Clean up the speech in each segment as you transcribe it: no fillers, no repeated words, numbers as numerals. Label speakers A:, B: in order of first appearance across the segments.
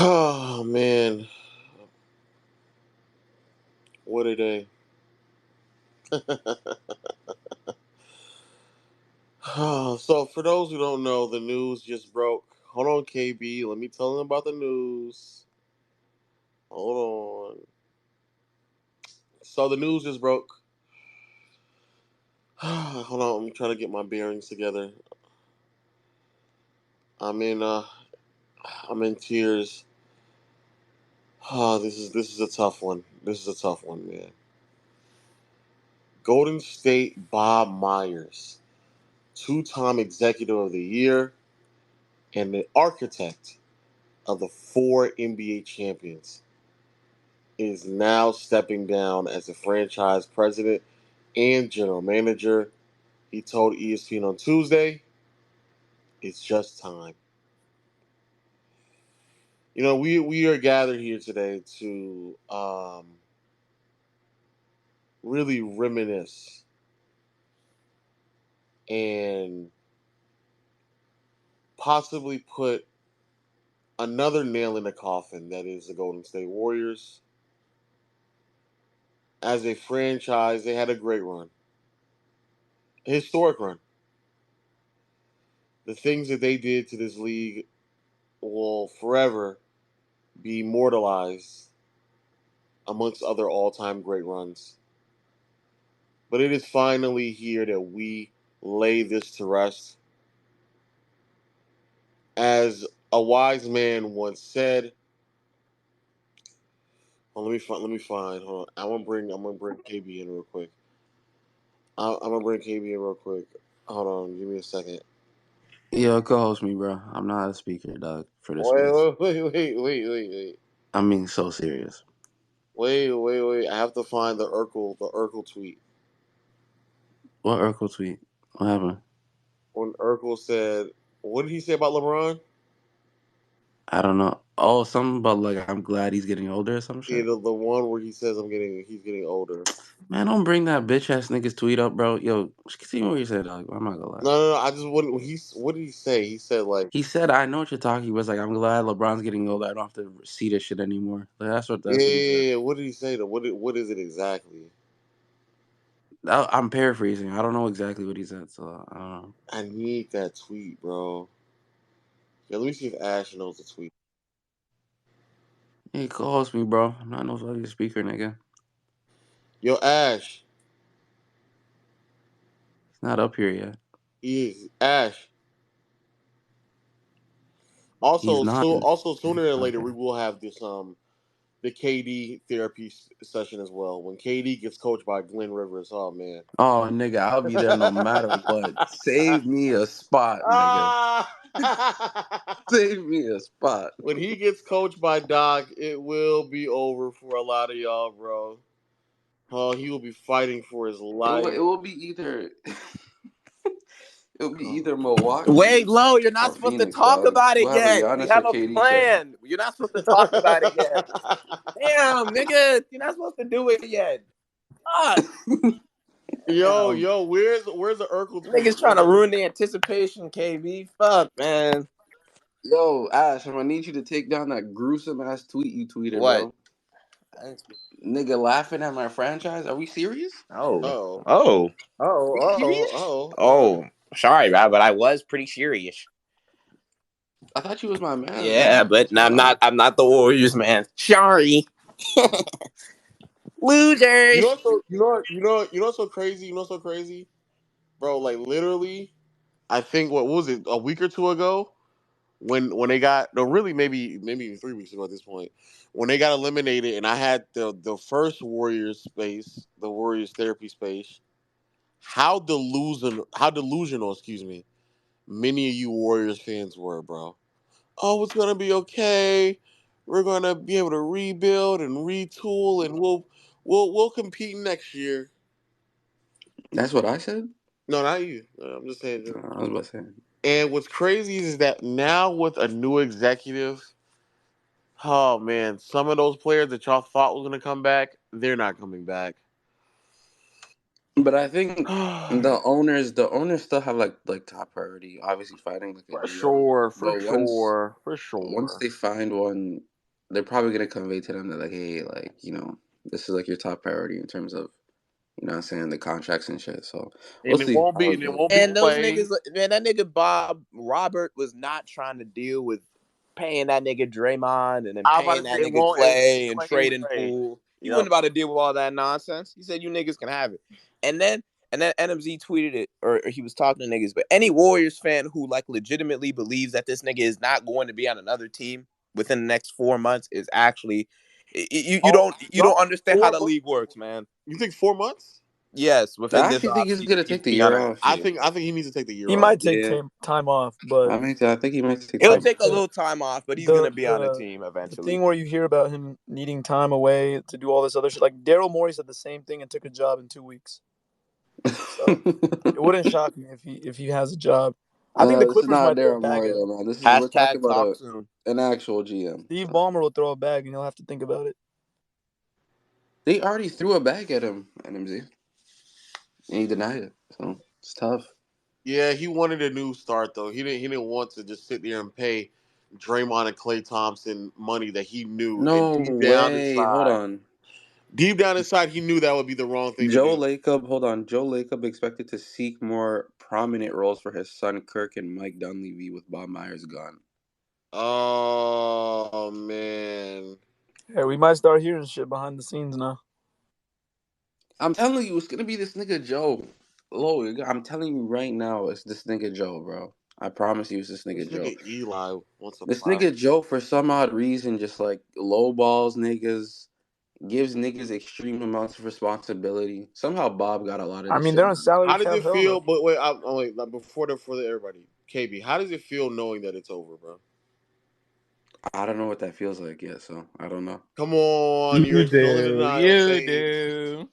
A: Oh man, what a day! So for those who don't know, the news just broke. Hold on, KB. Let me tell them about the news. Hold on. So the news just broke. Hold on, I'm trying to get my bearings together. I'm in. I'm in tears. This is a tough one. This is a tough one, man. Golden State Bob Myers, two-time Executive of the Year, and the architect of the four NBA champions, is now stepping down as the franchise president and general manager. He told ESPN on Tuesday, "It's just time." We are gathered here today to really reminisce and possibly put another nail in the coffin, that is the Golden State Warriors. As a franchise, they had a great run, a historic run. The things that they did to this league will forever be immortalized amongst other all-time great runs. But it is finally here that we lay this to rest. As a wise man once said, let me find. Hold on. I'm gonna bring KB in real quick. I'm gonna bring KB in real quick. Hold on, give me a second.
B: Yo, co-host me, bro. I'm not a speaker, dog, for this
A: Wait,
B: space.
A: wait.
B: I'm being so serious.
A: Wait. I have to find the Urkel tweet.
B: What Urkel tweet? What happened?
A: When Urkel said, what did he say about LeBron?
B: I don't know. Oh, something about like I'm glad he's getting older or some
A: Yeah,
B: shit.
A: the one where he says he's getting older.
B: Man, don't bring that bitch ass nigga's tweet up, bro. Yo, see what you said, dog. I'm not gonna lie.
A: No. I just wouldn't. What did he say? He said like,
B: He said, "I know what you're talking." He was like, "I'm glad LeBron's getting older. I don't have to see this shit anymore." Like
A: yeah,
B: that's what he said.
A: what did he say though? What is it exactly?
B: I'm paraphrasing. I don't know exactly what he said, so I don't know.
A: I need that tweet, bro. Yeah, let me see if Ash knows the tweet.
B: Hey, co-host me, bro. I'm not no fucking speaker, nigga.
A: Yo, Ash,
B: He's not up here yet.
A: he is Ash.
B: He's not.
A: Also sooner than later,
B: Okay.
A: we will have this the KD therapy session as well. When KD gets coached by Glenn Rivers, oh man.
B: Oh, nigga, I'll be there no matter what. Save me a spot, nigga.
A: Ah!
B: Save me a spot.
A: When he gets coached by Doc, it will be over for a lot of y'all, bro. Oh, he will be fighting for his
B: It
A: life.
B: will be either it'll be
A: Oh.
B: either Milwaukee
C: Wait, Lo, you're not
B: or
C: supposed to
B: Phoenix,
C: talk
B: dog.
C: about it
B: We'll have a
C: yet. We
B: Giannis or
C: have a
B: KD session.
C: plan. You're not supposed to talk about it yet. Damn, nigga, you're not supposed to do it yet. Fuck.
A: Yo, where's the Urkel tweet?
C: Niggas trying to ruin the anticipation, KB. Fuck, man.
B: Yo, Ash, I'm gonna need you to take down that gruesome ass tweet you tweeted,
C: What?
B: bro. Nigga laughing at my franchise? Are we serious?
C: Oh.
A: Oh,
C: Oh.
B: Are you serious?
C: Oh. Sorry, Rob, but I was pretty serious.
B: I thought you was my man,
C: Yeah,
B: bro.
C: but I'm not the Warriors, man. Sorry. Losers.
A: You know what's so crazy? You know what's so crazy, bro? Like literally, I think what was it, a week or two ago, when they got, no, really maybe even 3 weeks ago at this point, when they got eliminated, and I had the first Warriors space, the Warriors therapy space. How delusional, excuse me, many of you Warriors fans were, bro. Oh, it's gonna be okay. We're gonna be able to rebuild and retool, and we'll compete next year.
B: That's what I said?
A: No, not you. I'm just saying.
B: I was about to say.
A: And what's crazy is that now with a new executive, oh man, some of those players that y'all thought was gonna come back, they're not coming back.
B: But I think
A: For
B: the owners still have like top priority, obviously finding like a GM.
A: sure, for
B: But once
A: sure, for
B: once
A: sure.
B: they find one, they're probably gonna convey to them that like, hey, like, this is like your top priority in terms of, what I'm saying, the contracts and shit. So we'll
A: And it
B: see
A: won't
B: how
A: be,
B: it
A: and it
B: goes.
A: won't be
C: And those
A: Clay.
C: niggas, man, that nigga Bob Robert was not trying to deal with paying that nigga Draymond and then
A: I'm about
C: paying
A: to say
C: that
A: it
C: nigga
A: won't.
C: Clay and
A: Clay and
C: trading
A: Ray.
C: Poole. He
A: Yep.
C: wasn't about to deal with all that nonsense. He said, "You niggas can have it." And then NMZ tweeted it, or he was talking to niggas. But any Warriors fan who like legitimately believes that this nigga is not going to be on another team within the next 4 months is actually you don't understand how the league works, man.
A: You think 4 months?
C: Yes,
B: I
C: within this
B: actually think he's
C: offseason,
B: gonna
C: he's
B: take the
C: be on
B: year
C: a
B: off.
A: I
B: Yeah.
A: think he needs to take the year
D: He
A: off.
D: might take
B: Yeah.
D: time off, but
B: I think he might take
C: He'll
B: time.
C: take a little time off, but he's gonna be on a team
D: the
C: eventually.
D: thing where you hear about him needing time away to do all this other shit, like Daryl Morey said the same thing and took a job in 2 weeks. So it wouldn't shock me if he has a job. I think the
B: This is
D: Clippers
B: not
D: might throw a
B: Daryl
D: bag
B: Morey,
D: at him.
B: man. We're talking
C: Hashtag
B: about
C: talk soon.
B: an actual GM.
D: Steve
B: So.
D: Ballmer will throw a bag and he'll have to think about it.
B: They already threw a bag at him, NMZ, and he denied it. So it's tough.
A: Yeah, he wanted a new start though. He didn't want to just sit there and pay Draymond and Klay Thompson money that he knew. And
B: No way. Hold on.
A: deep down inside, he knew that would be the wrong thing to
B: Joe
A: do.
B: Lacob expected to seek more prominent roles for his son Kirk and Mike Dunleavy with Bob Myers gone.
A: Oh man.
D: Hey, we might start hearing shit behind the scenes now.
B: I'm telling you, it's gonna be this nigga Joe. I'm telling you right now, it's this nigga Joe, bro. I promise you, it's this
A: This
B: nigga Joe.
A: nigga Eli wants a
B: This
A: pop.
B: nigga Joe, for some odd reason, just like lowballs niggas, gives niggas extreme amounts of responsibility. Somehow Bob got a lot of
D: I
B: this
D: mean,
B: shit
D: they're on
B: done.
D: salary
A: How does
D: cap
A: it
D: hell
A: feel?
D: though.
A: But wait, wait, like before everybody, KB, how does it feel knowing that it's over, bro?
B: I don't know what that feels like yet, so I don't know.
A: Come on,
C: You
A: you're still in the
C: do,
A: denial
C: you
A: stage.
C: do.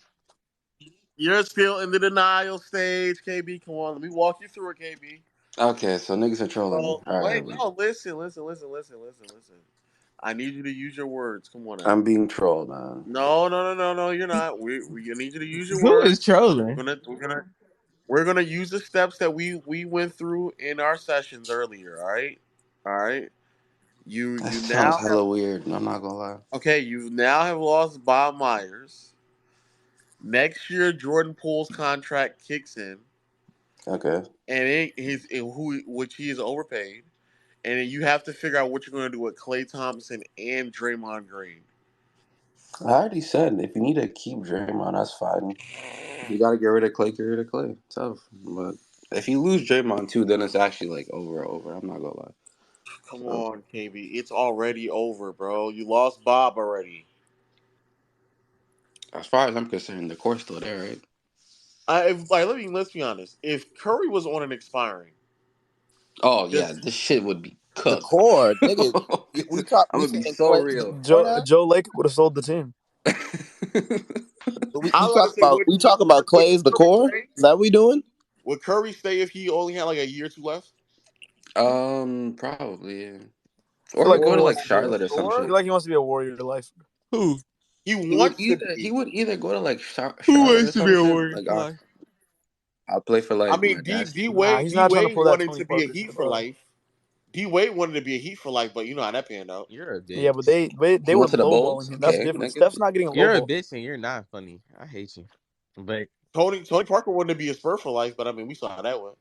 A: You're still in the denial stage, KB. Come on, let me walk you through it, KB.
B: Okay, so niggas are trolling me.
A: So
B: All right,
A: wait, no, listen. I need you to use your words. Come on now.
B: I'm being trolled, man.
A: No, you're not. We need you to use your
C: Who is
A: words.
C: trolling?
A: We're gonna use the steps that we went through in our sessions earlier. All right.
B: That
A: You
B: sounds
A: now have
B: hella weird. I'm not gonna lie.
A: okay. You now have lost Bob Myers. Next year, Jordan Poole's contract kicks in,
B: Okay.
A: and which he is overpaid, and then you have to figure out what you're going to do with Klay Thompson and Draymond Green.
B: I already said if you need to keep Draymond, that's fine. If you gotta get rid of Clay, get rid of Clay. Tough. But if you lose Draymond too, then it's actually like over. I'm not gonna lie.
A: Come
B: So
A: on, KB. It's already over, bro. You lost Bob already.
B: as far as I'm concerned, the core's still there, right?
A: Let's be honest. If Curry was on an expiring,
B: Oh yeah,
A: just
B: this shit would be
C: The
B: cooked.
C: core, nigga.
B: I'm
C: We
B: gonna be
C: saying
B: so
C: Clay
B: real.
C: core now.
D: Joe Lake would have sold the team.
A: I was about to say,
C: We talk about Clay as the
A: Curry
C: core.
A: stay?
C: Is that what we doing?
A: Would Curry stay if he only had like a year or two left?
B: Probably. Yeah.
D: I
B: Or
D: feel
B: he
D: like
B: go
D: he
B: to
D: wants
B: like
D: to be
B: Charlotte or some
D: I
A: Sure.
D: feel
B: shit.
D: like he wants to be a Warrior life.
C: Who?
A: He wants to
B: He
A: be.
B: would either go to like
C: Who
B: Charlotte or
C: wants to be
B: some
C: a
B: shit.
C: Warrior
B: Like
C: for life?
B: I'll play for
A: I
B: like
A: mean,
B: my dad's team.
D: Nah, he's
A: D
D: not trying to
A: Wade
D: pull that
A: wanted
D: Tony
A: to be a
D: Parker
A: Heat
D: shit,
A: for
D: bro.
A: life. D Wade wanted to be a Heat for life, but you know how that panned out.
C: You're a
D: Yeah,
C: bitch.
D: but they
B: He
D: were
B: went to the
D: lowballing
B: Bulls.
D: him. That's
B: Okay,
D: different.
B: nigga.
D: Steph's not getting
C: You're a
D: lowballed.
C: bitch and you're not funny. I hate you. But
A: Tony Parker wanted to be a Spur for life, but I mean, we saw how that went.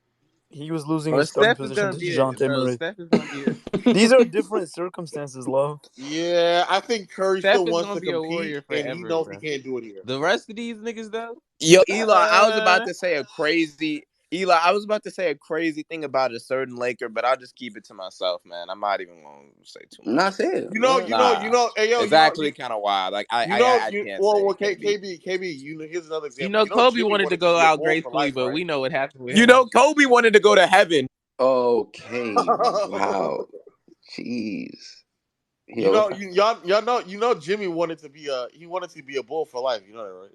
D: He was losing his starting position to DeJounte Murray.
C: Steph is gonna be a
D: These are different circumstances, Lo.
A: Yeah, I think Curry
C: Steph
A: still
C: is
A: wants
C: gonna
A: to
C: be a
A: compete,
C: Warrior
A: and he
C: forever,
A: knows he
C: bro.
A: can't do it here.
C: The rest of these niggas though.
D: Yo,
C: Eli, I was about to say a crazy thing about a certain Laker, but I'll just keep it to myself, man. I'm not even gonna say too
B: I'm
C: much.
B: not saying.
A: Hey yo,
C: It's actually kind of wild. Like I can't say it, KB.
A: KB, here's another
C: You
A: example.
C: know,
A: You know,
C: Kobe
A: Jimmy
C: wanted to
A: wanted to
C: go
A: be a
C: out
A: Bull for
C: gracefully,
A: life,
C: but
A: right?
C: we know what happened with
D: you
C: him.
D: know Kobe wanted to go to heaven.
B: Okay. Wow. Jeez. Yo,
A: You know, Jimmy wanted to be a Bull for life. You know that, right?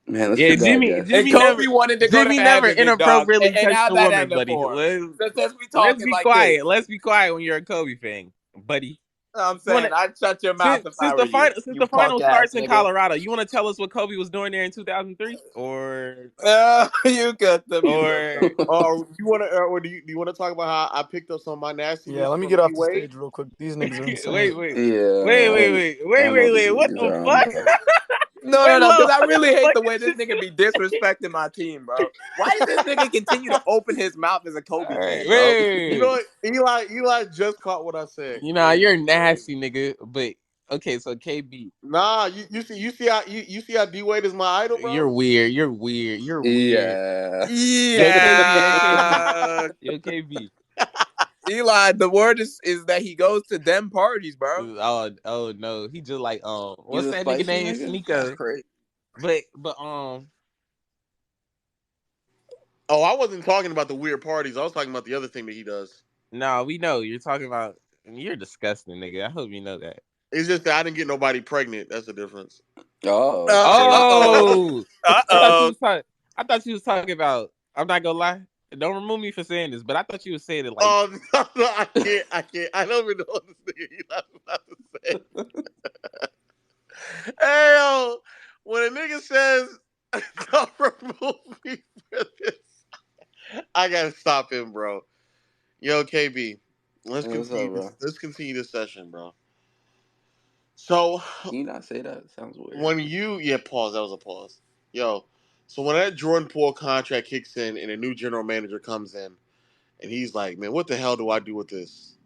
B: man, let's
C: Yeah,
B: keep that
C: Jimmy
B: guess.
D: And Kobe wanted to go to
C: never
D: heaven, big dog.
C: inappropriately
D: And
C: touched
D: how'd
C: a
D: that
C: woman,
D: end up
C: buddy.
D: for him?
C: Let's
D: Let's be talking
C: be
D: like
C: quiet.
D: this.
C: Let's be quiet when you're a Kobe fan, buddy. I'm saying I'd shut your mouth if I were you.
E: Since
C: You
E: the
C: punk
E: final
C: ass
E: starts in
C: nigga.
E: Colorado, you want to tell us what Kobe was doing there in 2003, or
C: You got them. You got them.
E: or
A: Or you want to, or do you want to talk about how I picked up some of my nastiness
D: Yeah, let me
A: from
D: get
A: D
D: off the
A: Wade?
D: stage real quick. These niggas are insane.
E: wait,
B: Yeah, I know these
E: what
B: niggas
E: the
B: are on,
E: fuck?
B: bro.
C: No,
E: Wait,
C: because
E: look,
C: I
E: what
C: really
E: the
C: hate
E: fuck
C: the way
E: is
C: this
E: this?
C: nigga be disrespecting my team, bro. Why does this nigga continue to open his mouth as a Kobe
E: All right,
C: fan, bro?
A: You know what? Eli just caught what I said.
E: You know, you're
A: Crazy.
E: nasty, nigga. But okay, so KB,
A: Nah, you see how D Wade is my idol,
E: you're
A: bro.
E: weird. You're weird. You're weird.
B: Yeah.
E: Yo, KB, yo, KB,
C: Yeah.
E: yo, KB.
C: Eli, the word is that he goes to them parties, bro.
E: Oh no, he just like
B: He's
E: what's
B: a
E: that nigga
B: spicy
E: name?
B: nigga? That's
E: Sneeko.
B: crazy.
E: But
A: Oh, I wasn't talking about the weird parties. I was talking about the other thing that he does.
E: no, we know you're talking about. You're disgusting, nigga. I hope you know that.
A: It's just that I didn't get nobody pregnant. That's the difference.
B: Oh shit.
C: Uh-oh.
E: Oh, I thought you
C: Uh-oh.
E: was talking. I thought you was talking about. I'm not gonna lie. Don't remove me for saying this, but I thought you was saying it like.
A: Oh no, I can't. I don't even know what this nigga Eli's about to say. Hey yo, when a nigga says don't remove me for this, I gotta stop him, bro. Yo, KB, let's
B: Hey, what's up,
A: continue
B: bro?
A: this. Let's continue this session, bro. So
B: Can you not say that? Sounds weird.
A: pause. That was a pause. Yo, so when that Jordan Poole contract kicks in and a new general manager comes in, and he's like, "Man, what the hell do I do with this?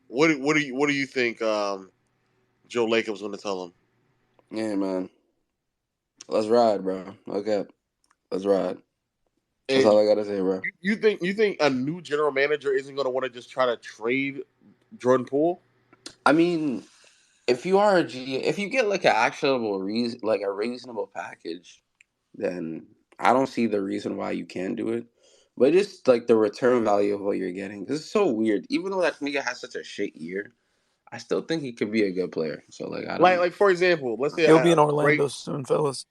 A: What do you think Joe Lacob's going to tell him?"
B: Yeah, man. Let's ride, bro. Okay. Let's ride. That's
A: And
B: all I gotta say, bro.
A: you think a new general manager isn't going to want to just try to trade Jordan Poole?
B: I mean, if you are a G, if you get like an actionable reason, like a reasonable package, then I don't see the reason why you can't do it. But just like the return value of what you're getting, this is so weird. Even though that nigga has such a shit year, I still think he could be a good player. So like, I don't know.
A: Like for example, let's say
D: He'll be
A: a
D: in
A: great
D: Orlando soon, fellas.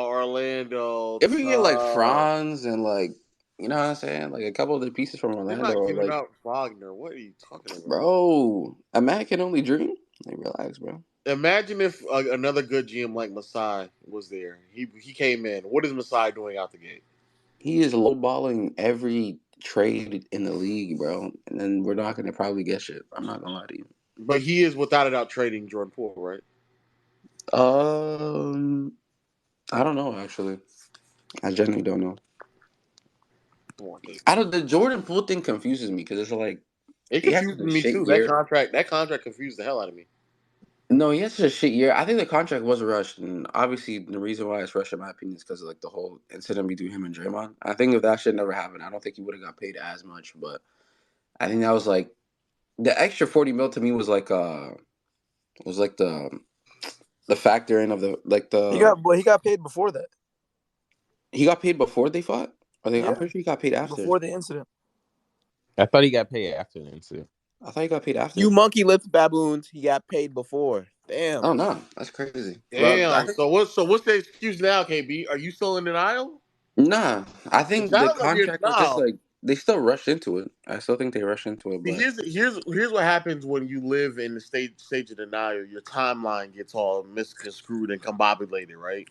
A: Orlando.
B: If we get like Franz and like, you know what I'm saying, like a couple of the pieces from
A: They're
B: Orlando,
A: not
B: or
A: giving
B: like,
A: out Wagner. What are you talking about?
B: bro, a man can only dream. Like, relax, bro.
A: Imagine if another good GM like Masai was there. He came in. What is Masai doing out the gate?
B: He is lowballing every trade in the league, bro. And then we're not gonna probably get shit. I'm not gonna lie to you.
A: But he is without a doubt trading Jordan Poole, right?
B: Um, I don't know actually. I genuinely don't know.
A: Come on, KB.
B: I don't. The Jordan Poole thing confuses me because it's like
A: It
B: he has such
A: confuses
B: a
A: me
B: shit
A: too.
B: year.
A: That contract confused the hell out of me.
B: No, he has such a shit year. I think the contract was rushed, and obviously the reason why it's rushed, in my opinion, is because of like the whole incident between him and Draymond. I think if that shit never happened, I don't think he would have got paid as much. But I think that was like the extra 40 mil to me was like the factor in of the like the
D: He got paid before that.
B: he got paid before they fought. I'm
D: Yeah,
B: pretty sure he got paid after.
D: before the incident.
E: I thought he got paid after then too.
B: I thought he got paid after.
C: You monkey lips baboons, he got paid before. Damn.
B: Oh no, that's crazy. Well, I
A: Damn.
B: think
A: So what's the excuse now, KB? Are you still in denial?
B: nah. I
A: It
B: think the
A: sounds like you're in
B: contract was just
A: denial.
B: like they still rushed into it. I still think they rushed into it,
A: See,
B: but
A: here's what happens when you live in the stage of denial. Your timeline gets all misconstrued and combobulated, right?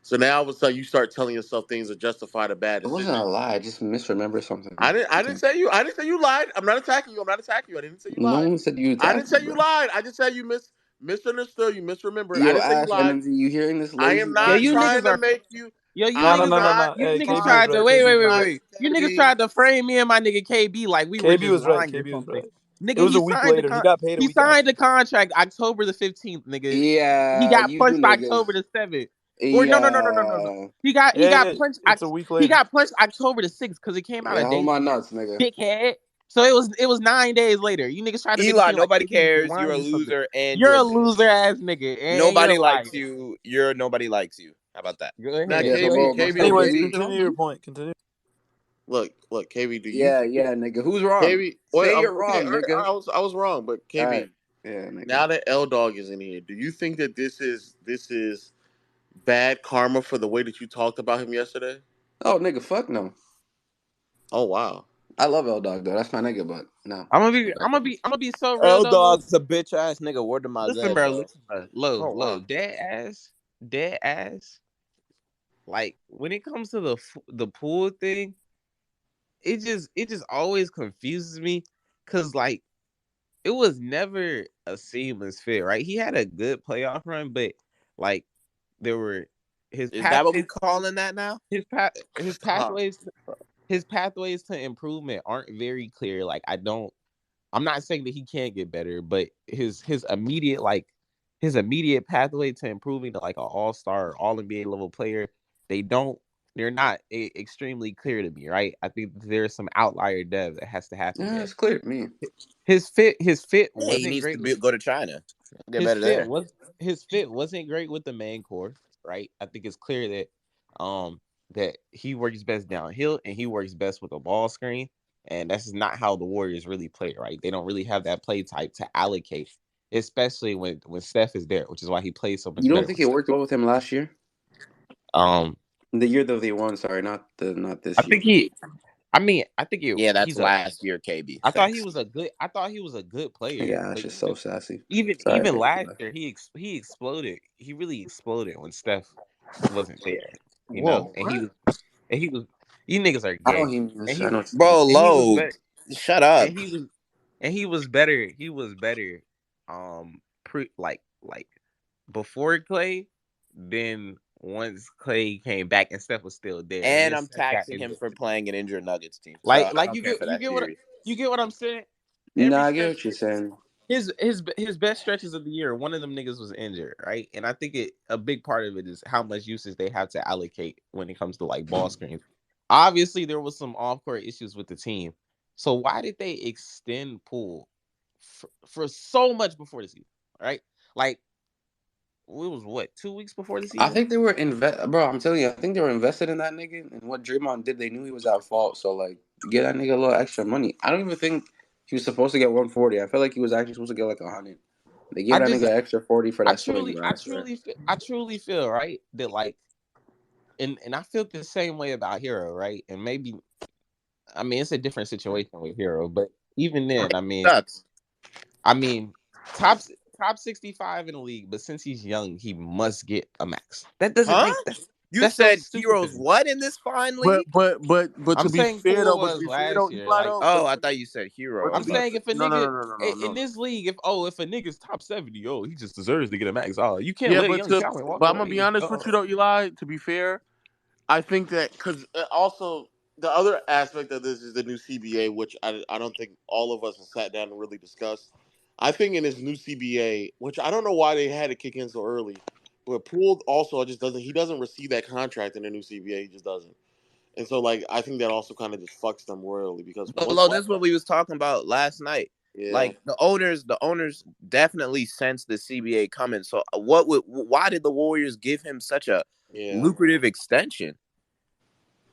A: So now all of a sudden you start telling yourself things that justify the bad
B: it wasn't a
A: decision.
B: lie. I just misremember something.
A: I didn't say you lied. I'm not attacking you. I didn't say you
B: No
A: lied.
B: one said you
A: I didn't
B: attacked me,
A: say you
B: bro.
A: lied. I just said you misunderstood. You misremembered. I
B: Yo,
A: didn't say you
B: Ash
A: lied.
B: NMZ, you hearing this
A: I am
B: lazy
E: Yo,
A: not
B: ass
E: you
B: shit?
A: trying
E: niggas
A: to
E: are
A: make you.
E: you
D: No, no,
A: I'm
E: niggas
D: no, no,
E: are
A: not
D: no.
E: you
D: Hey,
E: niggas
D: KB was
A: trying
E: tried
A: to
E: to
D: right.
E: wait,
D: KB
E: wait,
D: was
E: wait,
D: right.
A: utilize
E: wait. You niggas
A: KB.
E: tried to frame me and my nigga KB like we were
D: KB
E: just
D: was right.
E: lying or
D: KB was
E: something.
D: right. It
E: Nigga,
D: was
E: he
D: a week
E: signed
D: later. He got paid a
E: he
D: week
E: signed
D: after.
E: the contract October the 15th, nigga. He
B: Yeah,
E: got
B: you
E: punched
B: niggas.
E: October the 7th. Or no.
B: Yeah,
E: He
D: Yeah,
E: got
D: yeah.
E: punched
D: It's a week
E: he
D: later.
E: got punched October the 6th because it came out a
B: yeah. Hold
E: day
B: my
E: later.
B: nuts, nigga.
E: Dickhead. So it was 9 days later. You niggas tried to make it
C: Eli,
E: seem like
C: nobody
E: KB was
C: cares. You're a
E: lying or something.
C: loser and
E: You're
C: you're a
E: a
C: bitch.
E: loser ass nigga and you're a
C: Nobody
E: liar.
C: likes you. You're nobody likes you. How about that?
E: Go
A: Now,
E: ahead.
B: Yeah, so
E: Go
A: KB,
B: bro,
E: ahead.
B: my
A: KB,
B: stuff
D: Anyways,
B: was
A: KB.
B: leaked or
D: continue your
B: something.
D: point. Continue.
A: Look, KB. Do you
B: Yeah,
A: think
B: yeah, nigga. Who's wrong?
A: KB? Wait,
B: Say you're
A: okay.
B: wrong, nigga.
A: I was wrong, but
B: All right.
A: KB.
B: Yeah, nigga.
A: Now that L Dog is in here, do you think that this is bad karma for the way that you talked about him yesterday?
B: Oh, nigga, fuck no.
A: Oh wow.
B: I love L Dog though. That's my nigga, but no.
E: I'm gonna be so real
C: L
E: though, Lo.
C: Dog's a bitch ass nigga. Word to my
E: Listen,
C: Zed,
E: bro.
C: bro.
E: Listen, bro. Low,
A: Oh
E: low,
A: wow.
E: dead ass. Like when it comes to the Poole thing, it just always confuses me, cause like it was never a seamless fit, right? He had a good playoff run, but like there were his
C: Is that what we
E: his
C: calling that now?
E: his
A: Huh.
E: pathways to improvement aren't very clear. Like I'm not saying that he can't get better, but his immediate pathway to improving to like an all-star, all NBA level player, they don't they're not extremely clear to me, right? I think there's some outlier dev that has to happen
B: Yeah,
E: there.
B: it's clear to me.
E: His fit
C: Yeah, he
E: wasn't
C: needs to
E: great with
C: go to China. Get
E: his
C: better
E: fit
C: there.
E: was his fit wasn't great with the main core, right? I think it's clear that he works best downhill and he works best with a ball screen. And that's not how the Warriors really play, right? They don't really have that play type to allocate, especially when Steph is there, which is why he plays so
B: You
E: much
B: don't
E: better
B: think
E: with
B: it
E: Steph.
B: worked well with him last year?
E: Um,
B: The year that they won, sorry, not
E: I
B: this year.
E: think he. I mean, I think
C: Yeah, that's
E: he's a.
C: last year, KB.
E: I thought he
C: Thanks.
E: was a good. I thought he was a good player,
B: Yeah, that's
E: but
B: just so sassy. Sorry,
E: even
B: thank
E: last
B: you.
E: year he exploded. He really exploded when Steph wasn't there,
A: Whoa,
E: and
A: what?
E: he was. You niggas are
B: I know what
E: gay,
B: he
E: and
B: means. I
E: he
B: know what you mean.
C: Bro,
E: and he was
C: low.
E: better,
C: Shut up.
E: and he was better. He was better. Like before Clay, then once Clay came back and Steph was still there, and
C: And
E: then
C: I'm
E: Steph got
C: taxing him
E: injured.
C: for playing an injured Nuggets team. So I
E: Like
C: don't care for
E: you
C: that
E: get what
C: theory.
E: I'm saying.
B: No,
E: Every
B: I get
E: stretch,
B: what you're saying.
E: his best stretches of the year, one of them niggas was injured, right? And I think a big part of it is how much usage they have to allocate when it comes to like ball screens. Obviously, there was some off court issues with the team, so why did they extend Poole for so much before the season, right? Like it was what 2 weeks before the
B: I
E: season.
B: think they were bro. I'm telling you, I think they were invested in that nigga. And what Draymond did, they knew he was at fault. So like, get that nigga a little extra money. I don't even think he was supposed to get 140. I felt like he was actually supposed to get like 100. They gave
E: I
B: that
E: just
B: nigga extra 40 for that swing, bro. I swear.
E: I truly feel right that like, and I feel the same way about Hero, right? And maybe I mean, it's a different situation with Hero, but even then,
C: Sucks.
E: I mean, top top 65 in the league, but since he's young, he must get a max. That doesn't
C: Huh?
E: make
C: You
E: that's so
C: said
E: stupid to
C: Heroes
E: me.
C: what in this fine
A: But
C: league?
A: to
E: I'm
A: be
E: saying
A: fair
E: Poole
A: though,
E: was last year.
A: Eli
E: Like
A: though,
C: Oh, I thought you said
A: but
C: Hero.
A: to
E: I'm
C: I'm
A: be
C: about
E: saying,
C: to.
E: if a
A: no no
E: nigga
A: no no no no
E: in
A: no.
E: this league, if a nigga's top 70, he just deserves to get a max. Oh, you can't
A: Yeah,
E: let young talent walk
A: I'm gonna be
E: away.
A: honest with you though, Eli. To be fair, I think that because also the other aspect of this is the new CBA, which I don't think all of us have sat down and really discussed. I think in his new CBA, which I don't know why they had to kick in so early, but Poole also just doesn't. He doesn't receive that contract in the new CBA. He just doesn't. And so, like, I think that also kind of just fucks them royally because
C: But
A: once,
C: Lo, this is what we was talking about last night.
A: yeah,
C: Like the owners definitely sensed the CBA coming. So why did the Warriors give him such a
A: yeah,
C: lucrative extension?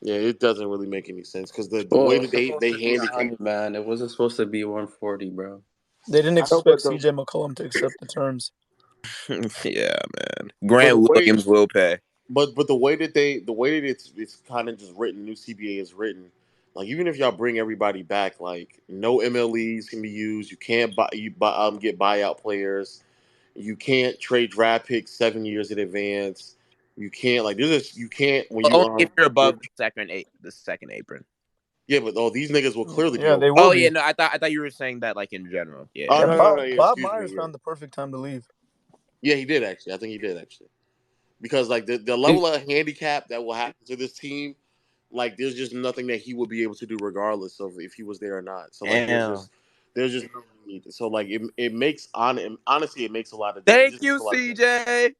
A: yeah, it doesn't really make any sense because the
B: Well,
A: way
B: it was
A: that
B: supposed
A: they
B: to be
A: handicap,
B: 100, man. It wasn't supposed to be 140, bro.
D: They didn't
A: I know,
D: expect CJ McCollum to accept the terms.
C: Yeah, man.
A: but the
C: Grant
A: way,
C: Williams will pay.
A: but the way that it's kind of just written, new CBA is written. Like even if y'all bring everybody back, like no MLEs can be used. You can't get buyout players. You can't trade draft picks 7 years in advance. You can't like there's just you can't when
C: But
A: you
C: only if you're above the second apron.
A: yeah, but these niggas will clearly be
D: Yeah,
A: over.
D: they will
C: Oh yeah,
D: be.
C: no, I thought you were saying that like in general. Yeah,
A: Oh
D: Yeah,
C: yeah.
A: no, yeah,
D: Bob
A: excuse me,
D: Myers
A: yeah,
D: found the perfect time to leave.
A: yeah, he did actually. I think he did actually because like the
B: It,
A: level of handicap that will happen to this team, like there's just nothing that he would be able to do regardless of if he was there or not. So like
E: Damn.
A: there's just no need. So like it makes honestly it makes a lot of it
C: Thank
A: just makes
C: you,
A: a lot of sense.
C: CJ.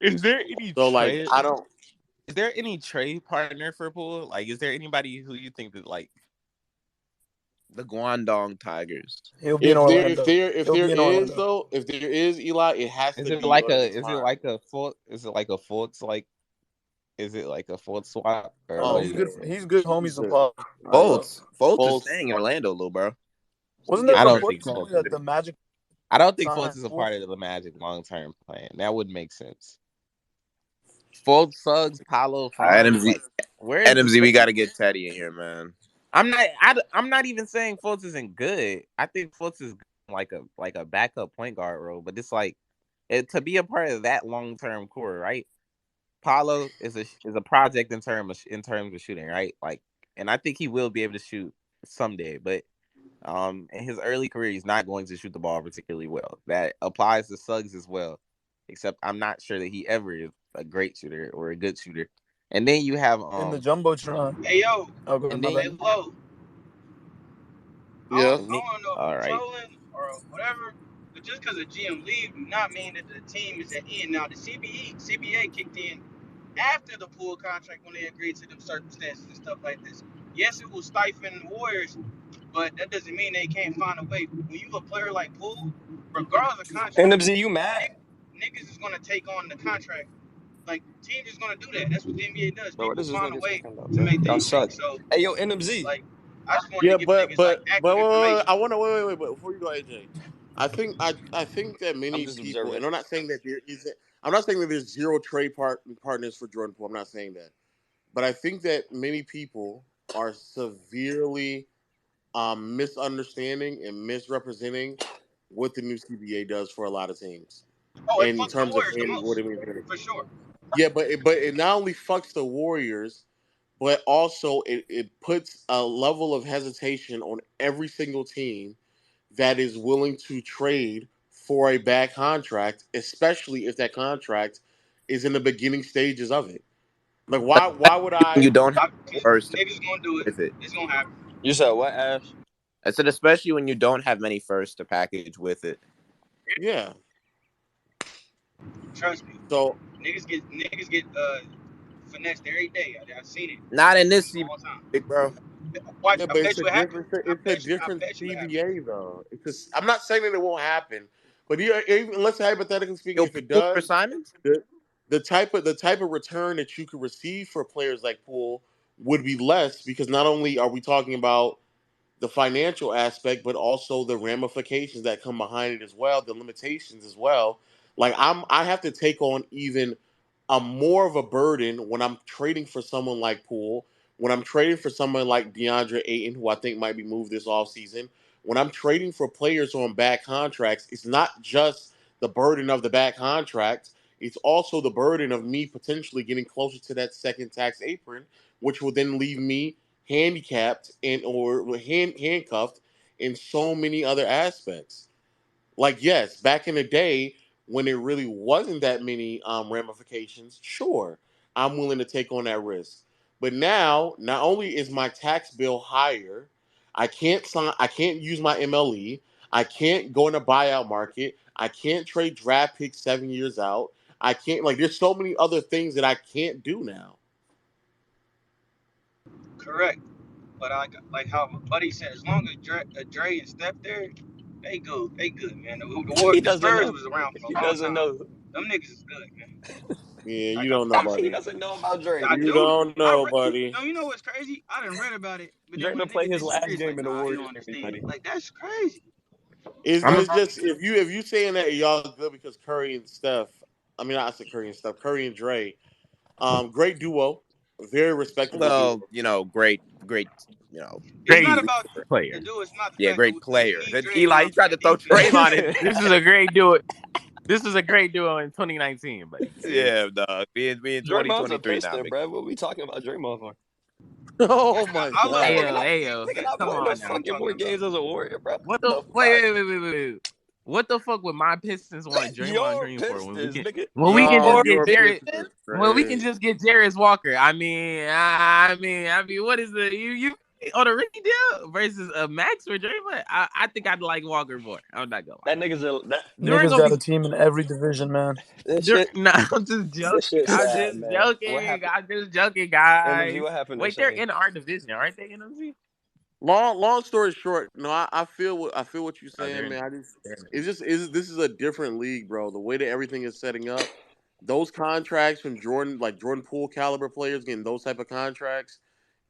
E: Is there any
A: So like
E: trade?
A: I don't
E: Is there any trade partner for Poole? Like, is there anybody who you think that like?
C: The Guangdong Tigers.
D: He'll be in Orlando.
A: if
D: He'll
A: there
D: be in
A: is
D: Orlando.
A: though if there is Eli, it has
E: Is
A: to
E: it
A: be
E: like
A: under
E: a?
A: the
E: Is it
A: time.
E: like a full? Is it like a Fultz like? Is it like a Fultz swap or
D: No,
A: Oh
D: he's
E: like?
A: yeah,
D: good. He's good
A: he's
D: homies with
A: good.
D: Paul.
A: Yeah,
C: Fultz is
A: Fultz.
C: staying in Orlando, little bro.
D: Wasn't there
A: Yeah,
E: I don't
D: reports
E: think
D: recently
E: Fultz.
D: that the Magic
E: I don't think
D: signed
E: Fultz is a
D: Poole?
E: part of the Magic long term plan. That would make sense. Fultz, Suggs, Paolo, Franz.
C: NMZ,
E: Like, where is the
C: NMZ, we
E: space?
C: got to get Teddy in here, man.
E: I'm not even saying Fultz isn't good. I think Fultz is like a backup point guard role, but it's like to be a part of that long term core, right? Paulo is a project in terms of shooting, right? Like, and I think he will be able to shoot someday, but in his early career, he's not going to shoot the ball particularly well. That applies to Suggs as well, except I'm not sure that he ever is a great shooter or a good shooter. And then you have
D: In the jumbotron.
F: Hey yo,
D: Oh, go ahead,
E: and
D: my
E: then
F: hey
D: bad.
F: Lo, I
A: Yeah.
F: don't,
E: and then
F: I don't know if
E: all
F: you
E: right.
F: trolling or whatever, but just because a GM leave, do not mean that the team is at end. Now the CBA kicked in after the Poole contract when they agreed to them circumstances and stuff like this. Yes, it will stifle the Warriors, but that doesn't mean they can't find a way. When you a player like Poole, regardless of contract,
G: NMZ, you mad?
F: niggas is gonna take on the contract. Like teams is gonna do that. That's what the NBA does.
G: Bro, what
F: People
G: is this
F: find a
G: nigga
F: way
G: talking about,
F: to
G: bro?
F: make
G: Y'all
F: things
G: suck.
F: stick. So
G: Hey, yo, NMZ.
F: like, I just wanted to
A: Yeah,
F: give niggas like
A: but
F: accurate
A: wait,
F: information.
A: I want to wait. But before you go, AJ, I think that
G: I'm
A: many
G: just
A: people,
G: observing.
A: and I'm not saying that there isn't. I'm not saying that there's zero trade partners for Jordan Poole. I'm not saying that, but I think that many people are severely misunderstanding and misrepresenting what the new CBA does for a lot of teams
F: Oh, it
A: in
F: fucks the
A: terms of
F: Warriors the
A: and what
F: most,
A: it means.
F: for sure.
A: Yeah, but it not only fucks the Warriors, but also it puts a level of hesitation on every single team that is willing to trade for a bad contract, especially if that contract is in the beginning stages of it. Like why would I?
C: You don't have first
F: Niggas gonna do it.
C: with it.
F: It's gonna happen.
G: You said what, Ash?
C: I said especially when you don't have many first to package with it.
A: Yeah.
F: Trust me.
A: So
F: Niggas get finessed every day. I've seen it
C: Not in this
F: all the time.
C: CBA, bro.
F: Watch.
A: yeah,
F: I
A: but
F: bet you it happened.
A: it's a
F: I
A: different
F: bet you it happened.
A: CBA though. Because I'm not saying that it won't happen, but even let's say hypothetically speaking,
C: Yo,
A: if it
C: Poole for
A: does,
C: Simons?
A: the the type of return that you could receive for players like Poole would be less because not only are we talking about the financial aspect, but also the ramifications that come behind it as well, the limitations as well. Like I have to take on even a more of a burden when I'm trading for someone like Poole, when I'm trading for someone like DeAndre Ayton, who I think might be moved this offseason. When I'm trading for players on bad contracts, it's not just the burden of the bad contract. It's also the burden of me potentially getting closer to that second tax apron, which will then leave me handicapped and or handcuffed in so many other aspects. Like yes, back in the day when it really wasn't that many ramifications, sure, I'm willing to take on that risk. But now, not only is my tax bill higher, I can't use my MLE, I can't go in the buyout market, I can't trade draft picks 7 years out. I can't like there's so many other things that I can't do now.
F: Correct. But like how my buddy said, as long as Dre and Steph there, they good. They good, man.
G: He
F: The
G: doesn't
F: Spurs
G: know.
F: was around for
G: He
F: a long
G: doesn't
F: time.
G: know.
F: Them niggas is good, man.
A: Yeah, you
F: Like I
A: don't know,
F: promise you.
G: He
A: buddy.
G: doesn't know about Dre.
F: I
A: You
F: do.
A: don't know, buddy.
F: No, you know what's crazy? I done read about it, but then
G: Dre
F: when
G: to
F: a
G: play
F: nigga
G: his last
F: disagrees, like,
G: game in the
F: nah, you
G: Warriors
F: don't
G: jersey,
F: understand.
G: buddy.
F: Like that's crazy.
A: But
C: I'm
A: it's just if you saying that y'all good because Curry and Steph, I mean I said Curry and Steph, Curry and Dre, great duo, very respectable duo.
C: well, great,
F: It's not
E: Great
F: about the
E: player.
F: dude. It's not the
C: yeah,
F: fact that
C: great
F: we
C: player.
F: need Dre
C: Eli, he
F: around for
C: tried
F: the
C: to throw
F: defense.
C: Draymond in.
E: This is a great duo. This is a great duo in 2019, buddy.
C: Yeah, dog. We in
G: Draymond's a
C: 2023 now,
G: Pistol,
C: big.
G: bro. What we talking about Draymond for?
A: Oh my
F: I love
A: god.
F: Dre.
E: Ayo,
G: Nigga not
E: come
G: playing no
E: on now.
F: That's what I'm
G: fucking more
F: talking about.
G: games as a Warrior, bro.
E: What
G: What
E: the
G: the fuck?
E: wait. What the fuck would my Pistons want Draymond
G: Your
E: Green for
G: Pistons, nigga.
E: when we can
A: Oh,
E: just
G: Your
E: get
A: your
E: Jared
A: Pistons is
E: when we can
A: crazy.
E: just get Jarius Walker? I mean, what is the you on a rookie deal versus a max for Draymond? I think I'd like Walker more. I'm not gonna lie.
G: That nigga's a that
E: There ain't
D: Niggas
E: gonna
D: got
E: be
D: a team in every division, man.
G: this
E: there.
G: shit.
E: No, I'm just
G: This
E: joking.
G: shit
E: I'm
G: sad,
E: just
G: man. What
E: joking.
G: happened?
E: I'm just joking,
G: NMZ,
E: guys.
G: what happened to
E: Wait, they're
G: Shane?
E: in our division, aren't they? NMZ?
A: Long story short, no, I feel what you're
E: Oh,
A: saying, man. It's just is this is a different league, bro. The way that everything is setting up, those contracts from Jordan Poole caliber players getting those type of contracts,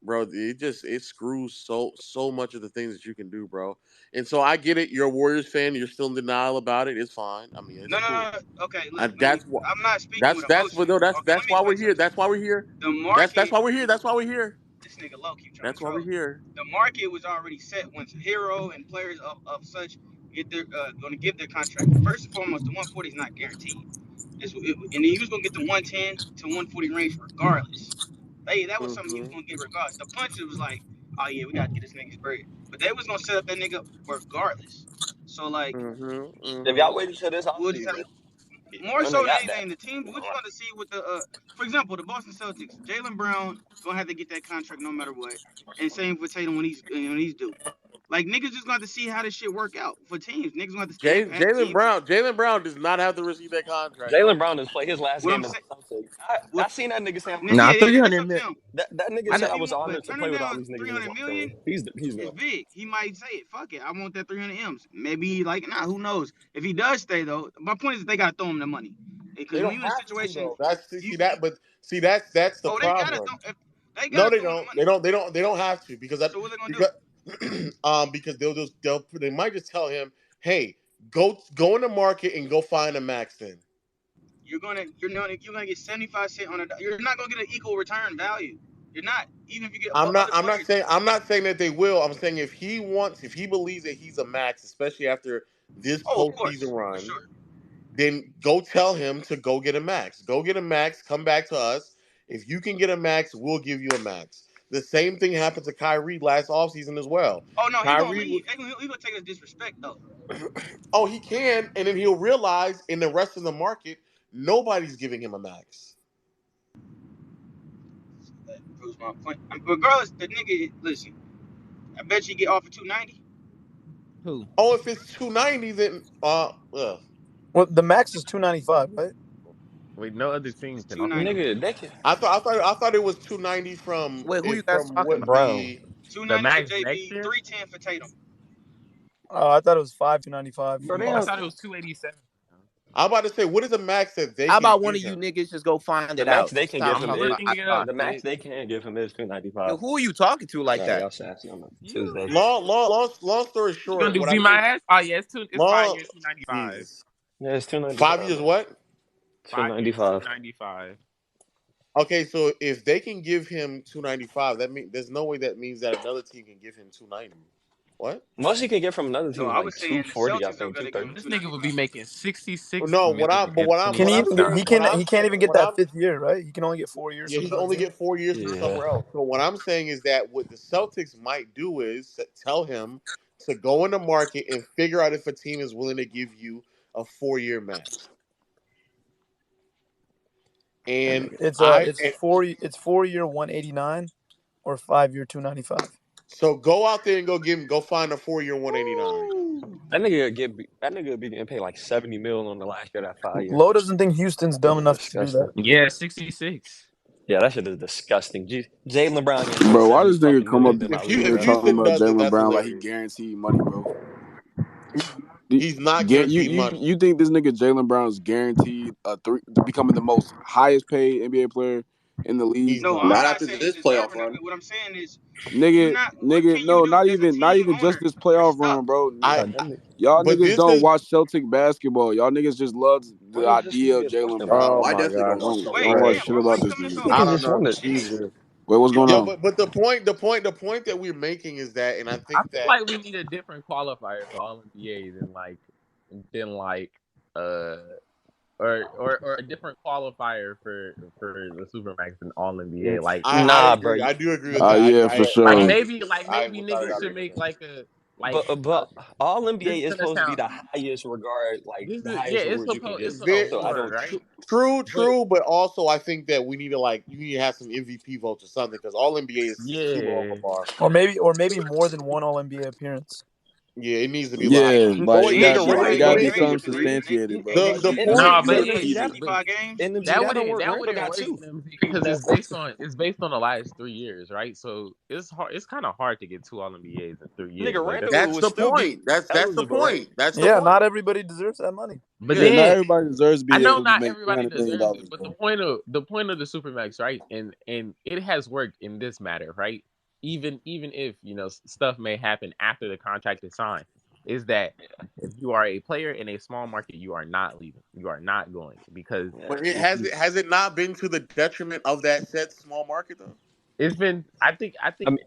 A: bro, it screws so much of the things that you can do, bro. And so I get it. You're a Warriors fan. You're still in denial about it. It's fine. I mean, it's
F: No, no,
A: cool.
F: no. Okay,
A: And
F: let me.
A: that's what
F: I'm not speaking with
A: that's what
F: emotion.
A: no
F: Okay, let
A: that's
F: me
A: why we're
F: explain
A: here.
F: something.
A: That's why we're here.
F: The
A: That's
F: market,
A: why we're here. That's why we're here.
F: this nigga low keep trying
E: That's
F: to
E: why we're
F: troll.
E: here.
F: The market was already set once Hero and players of such get their going to give their contract. First and foremost, the 140 is not guaranteed. And he was gonna get the 110 to 140 range regardless. That was something he was
E: Mm-hmm.
F: gonna get regardless. The punch it was like, oh yeah, we gotta get this nigga's bread. But they was gonna set up that nigga regardless. So like,
E: Mm-hmm.
G: If
E: Mm-hmm.
G: y'all waited till this
F: we'll just have
G: offseason,
F: more
G: run
F: so
G: the
F: than
G: got that.
F: anything. The team we're just gonna see what the for example, the Boston Celtics, Jalen Brown gonna have to get that contract no matter what, and same for Tatum when he's due. Like niggas just gonna have to see how this shit work out for teams. Niggas gonna have to have
A: Jalen
F: teams.
A: Brown. Jalen Brown does not have to receive that contract,
G: Jalen
A: bro.
G: Brown just played his last
F: What I'm
G: game as
F: saying,
G: a Celtic.
F: what
G: I seen that nigga say I'm
E: Nah,
G: honored.
F: yeah, that's
E: 300
F: up to
E: mil.
F: him.
G: That nigga
F: But
G: said
F: if
G: I
F: he
G: was
F: want,
G: honored
F: but
G: to
F: turning
G: play with all
F: down
G: these niggas in this
F: 300
G: locker room.
F: million
G: He's
F: is
G: gone.
F: big. He might say it. Fuck it. I want that 300 M's. Maybe like, nah, who knows? If he does stay though, my point is they gotta throw him the money.
A: They
F: Because when
A: don't
F: you're in a
A: have to
F: situation,
A: though. That's
F: you,
A: see that, but see that's the
F: they gotta
A: problem.
F: throw. If they
A: No,
F: gotta
A: they
F: throw him the
A: don't.
F: money.
A: They don't have to because
F: So what they gonna do?
A: because they might just tell him, hey, go in the market and go find a max then.
F: You're gonna get 75 cents on a. You're not gonna get an equal return value. You're not. Even if you get
A: I'm not
F: other
A: I'm not
F: players.
A: saying I'm not saying that they will. I'm saying if he believes that he's a max, especially after this
F: Oh, of
A: postseason
F: course, for
A: run,
F: sure.
A: then go tell him to go get a max. Go get a max, come back to us. If you can get a max, we'll give you a max. The same thing happened to Kyrie last offseason as well.
F: Oh no, he gonna
A: Kyrie was
F: leave. He gonna take us disrespect though.
A: oh, he can, and then he'll realize in the rest of the market, nobody's giving him a max.
F: That proves my point. Regardless, the nigga, listen. I bet you get offered 290.
E: Who?
A: Oh, if it's 290, then
D: Well, the max is 295, right?
E: Wait, no other team
F: It's
E: can offer
F: 290.
E: him.
G: Nigga, they can
A: I thought it was 290
E: Wait, who you guys
A: from
E: talking
A: what
E: about?
G: Brown.
A: the.
E: The
F: 290 for
E: max next
F: JB,
E: year?
F: 310 for Tatum.
D: I thought it was 5 295
G: Bro,
D: from
G: they
E: I
G: don't.
E: thought
D: Boston.
E: it was 287.
A: I'm about to say, what is the max that they
C: How
A: can
C: about one
A: give
C: of you
A: him?
C: niggas just go find
G: The
C: it
G: max
C: out?
G: they can give
C: Stop
G: him
E: I'm
C: talking
G: is
C: about
E: looking
C: I
E: it
C: thought.
E: up.
G: the max they can give him is
C: Yo,
G: 295.
C: who are you talking to like
G: Sorry,
C: that?
G: y'all sassy on a
E: You.
G: Tuesday.
A: Long story
E: You gonna
A: short,
E: do
A: what I
E: be my
A: think
E: ass? Oh yeah, it's
A: long
E: 5 years, 295.
A: Jesus
G: Yeah, it's
A: 5 years
G: 295, bro.
A: what?
E: 5 years,
G: 295.
E: 295.
A: Okay, so if they can give him 295, that means there's no way that means that another team can give him 290. What?
G: Most you can get from another
F: No,
G: team is
F: I
G: like
F: was saying the
G: 240, I
F: Celtics are
G: think,
F: gonna give him
E: This
G: 230.
E: nigga would be
F: 295.
E: making 66
A: No,
E: million in
D: Can he even get?
E: 2029.
A: what I'm
D: He can't
A: saying
D: even get
A: what
D: that
A: I'm
D: 5th year, right? He can only get 4 years
A: yeah,
D: from
A: he can only
D: California.
A: get 4 years from
G: Yeah.
A: somewhere else. So what I'm saying is that what the Celtics might do is tell him to go in the market and figure out if a team is willing to give you a 4 year max.
G: That
A: And
G: nigga.
D: It's 4 year 189 or 5 year 295.
A: so go out there and go find a 4 year 189.
G: That nigga would be getting paid like 70 mil on the last year of that 5 year.
D: Lowe doesn't think Houston's dumb
G: Shit is
D: enough to do
G: disgusting.
D: that.
E: Yeah, 66.
G: Yeah, that shit is disgusting. Jalen Brown getting paid
H: Bro, why
G: 70
H: this nigga
G: fucking
H: come up
G: million in my
H: in
G: league,
H: here
A: If
G: bro.
H: talking
A: Houston
H: about
A: does it,
H: Jalen
A: that's
H: Brown like he
A: hilarious.
H: guaranteed money, bro?
A: He's not guaranteed money.
H: You think this nigga Jalen Brown is guaranteed becoming the most highest paid NBA player in the league?
A: He's
F: No,
A: not.
F: I'm
B: Not
F: not
B: after
F: saying he's
B: this playoff
F: deserving of
B: run.
F: it. What I'm saying is, you're
H: Nigga,
F: not. What can you
H: no,
F: do as a
H: not
F: team
H: even just
F: owner?
H: this
F: You're
H: playoff
F: stuck.
H: run, bro.
A: I,
G: That nigga,
H: Y'all
A: but
H: niggas
A: this
H: don't
A: is
H: watch Celtic basketball. Y'all niggas just love
G: why
H: the
G: does this
H: idea of
G: nigga
H: Jalen
G: basketball?
H: Brown.
B: I
A: oh my
B: definitely don't
A: gosh,
B: watch
H: Don't
B: Celtic
F: Wait,
H: don't watch
F: damn.
H: shit
F: Why
B: basketball.
F: are
H: about
F: you
H: this
F: coming in
H: nigga.
F: so
A: I
G: Nigga
A: don't
G: just
F: harsh?
A: know.
G: won it.
A: Jesus.
H: Wait, what's going
A: Yo,
H: on?
A: but the point that we're making is that, and I
E: I
A: think
E: feel
A: that
E: like we need a different qualifier for all NBA than uh or a different qualifier for the Supermax than all NBA.
A: it's,
E: Like
A: I
G: Nah, bro.
A: agree. I do agree with that.
H: Yeah, for
E: like
H: sure.
E: maybe
A: I without a
E: niggas
A: doubt
E: should
A: agree with
E: make
A: that.
E: like a like
G: But all
E: this
G: NBA
E: is
G: is
E: gonna
G: supposed to be
E: sound
G: the highest regard, like
E: this
G: the
E: is yeah
G: highest awards you can
E: it's
G: get.
E: supposed
G: So I
E: to
G: don't.
E: right? But
A: True, but also I think that we need to have some MVP votes or something because all NBA is too low of a
E: yeah.
A: bar.
D: Or maybe more than one All NBA appearance.
A: Yeah, it needs to be a lot.
H: Yeah,
A: But
H: like
A: wait,
F: Yeah,
A: the
F: you're
H: it
F: right.
H: gotta
A: but
H: be
F: You're right.
H: something
F: Because
H: substantiated, bro.
A: the
H: Like
A: the
G: And
A: point
E: No, but
G: but
E: yeah,
G: NMZ
E: yeah,
G: that
E: but
F: 65 games.
G: NMZ that don't work.
E: that
G: Randall
E: wouldn't
G: got
E: work
G: two.
E: because it's based on the last 3 years, right? So it's hard. It's kind of hard to get two All NBAs in 3 years.
G: Nigga,
E: Like
G: Randall
A: that's
G: would
A: the
G: still be
A: point. That's the
G: eligible, right?
A: point. That's the
D: Yeah,
A: point.
D: not everybody deserves that money.
E: but
A: Yeah.
H: not
E: then
H: everybody deserves to
E: I
H: be
E: know
H: able to
E: not
H: make
E: everybody deserves
H: $300 million,
E: it, but
H: bro.
E: the point of the Supermax, right? And it has worked in this matter, right? Even if stuff may happen after the contract is signed, is that if you are a player in a small market, you are not leaving. You are not going because
G: Yeah.
A: But
E: if you
A: has it not been to the detriment of that said small market though?
E: it's been. I think.
G: I mean,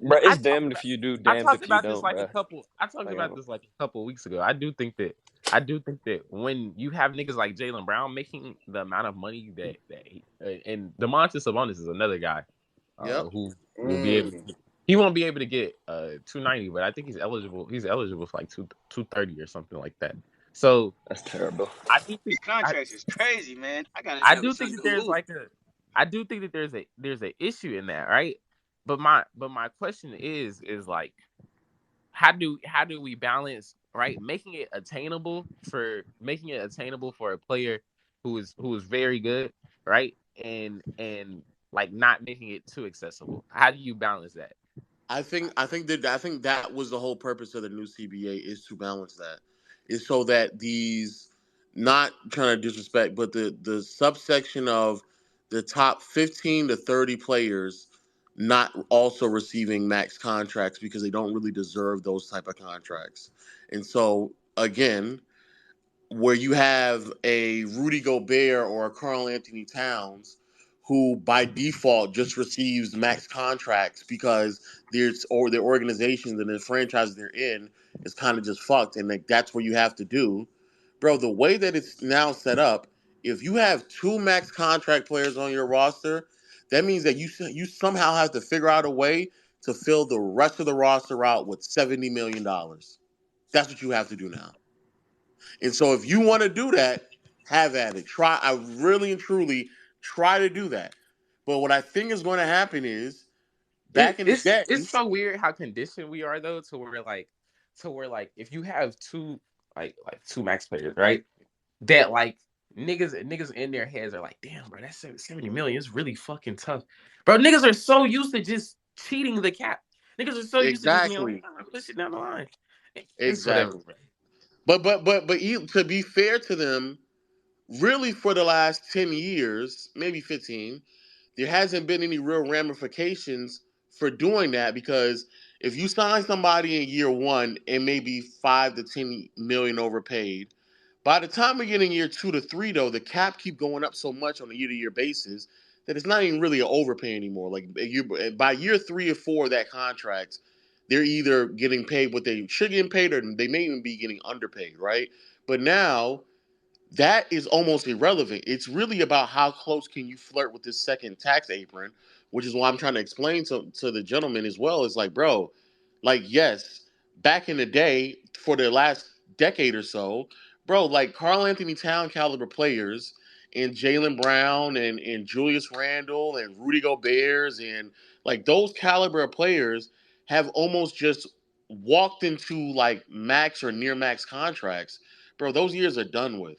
G: bro,
E: I
G: it's
E: talked
G: damned
E: about.
G: if you do,
E: I
G: damned
E: talked
G: if you
E: about this
G: don't,
E: like a
G: bro.
E: couple. I talked
G: Like,
E: about this like a couple weeks ago. I do think that. I do think that when you have niggas like Jaylen Brown making the amount of money and DeMontis Sabonis is another guy,
A: Yep.
E: who will be able. He won't be able to get 290, but I think he's eligible. He's eligible for like 230 or something like that. So
G: that's terrible.
E: I do think
F: These contracts is crazy, man. I gotta
E: I
F: never
E: do
F: see
E: think that
F: the
E: there's
F: move.
E: like a I do think that there's a issue in that, right? But my question is like how do we balance, right, making it attainable for a player who is very good, right? And like not making it too accessible. How do you balance that?
A: I think that was the whole purpose of the new CBA is to balance that. Is so that these not trying to disrespect, but the subsection of the top 15 to 30 players not also receiving max contracts because they don't really deserve those type of contracts. And so again, where you have a Rudy Gobert or a Carl Anthony Towns who by default just receives max contracts because their organizations and the franchises they're in is kind of just fucked, and like that's what you have to do, bro. The way that it's now set up, if you have two max contract players on your roster, that means that you somehow have to figure out a way to fill the rest of the roster out with $70 million. That's what you have to do now. And so if you want to do that, have at it. Try. I really and truly try to do that. But what I think is going to happen is back in the day,
E: It's so weird how conditioned we are though to where like if you have two two max players, right? That like niggas in their heads are like, damn, bro, that's 70 million. It's really fucking tough. Bro, niggas are so used to just cheating the cap. Niggas are so used to just being like,
A: exactly,
E: push it down the line. It's whatever,
A: exactly.
E: bro.
A: To be fair to them, really for the last 10 years, maybe 15, there hasn't been any real ramifications for doing that because if you sign somebody in year one and maybe 5 to 10 million overpaid, by the time we get in year 2 to 3, though, the cap keep going up so much on a year-to-year basis that it's not even really an overpay anymore. Like by year 3 or 4 of that contract, they're either getting paid what they should get paid, or they may even be getting underpaid, right? But now that is almost irrelevant. It's really about how close can you flirt with this second tax apron, which is why I'm trying to explain to the gentleman as well. It's like, bro, like, yes, back in the day, for the last decade or so, bro, like Carl Anthony Town caliber players and Jaylen Brown and Julius Randle and Rudy Gobert's and like those caliber of players have almost just walked into like max or near max contracts. Bro, those years are done with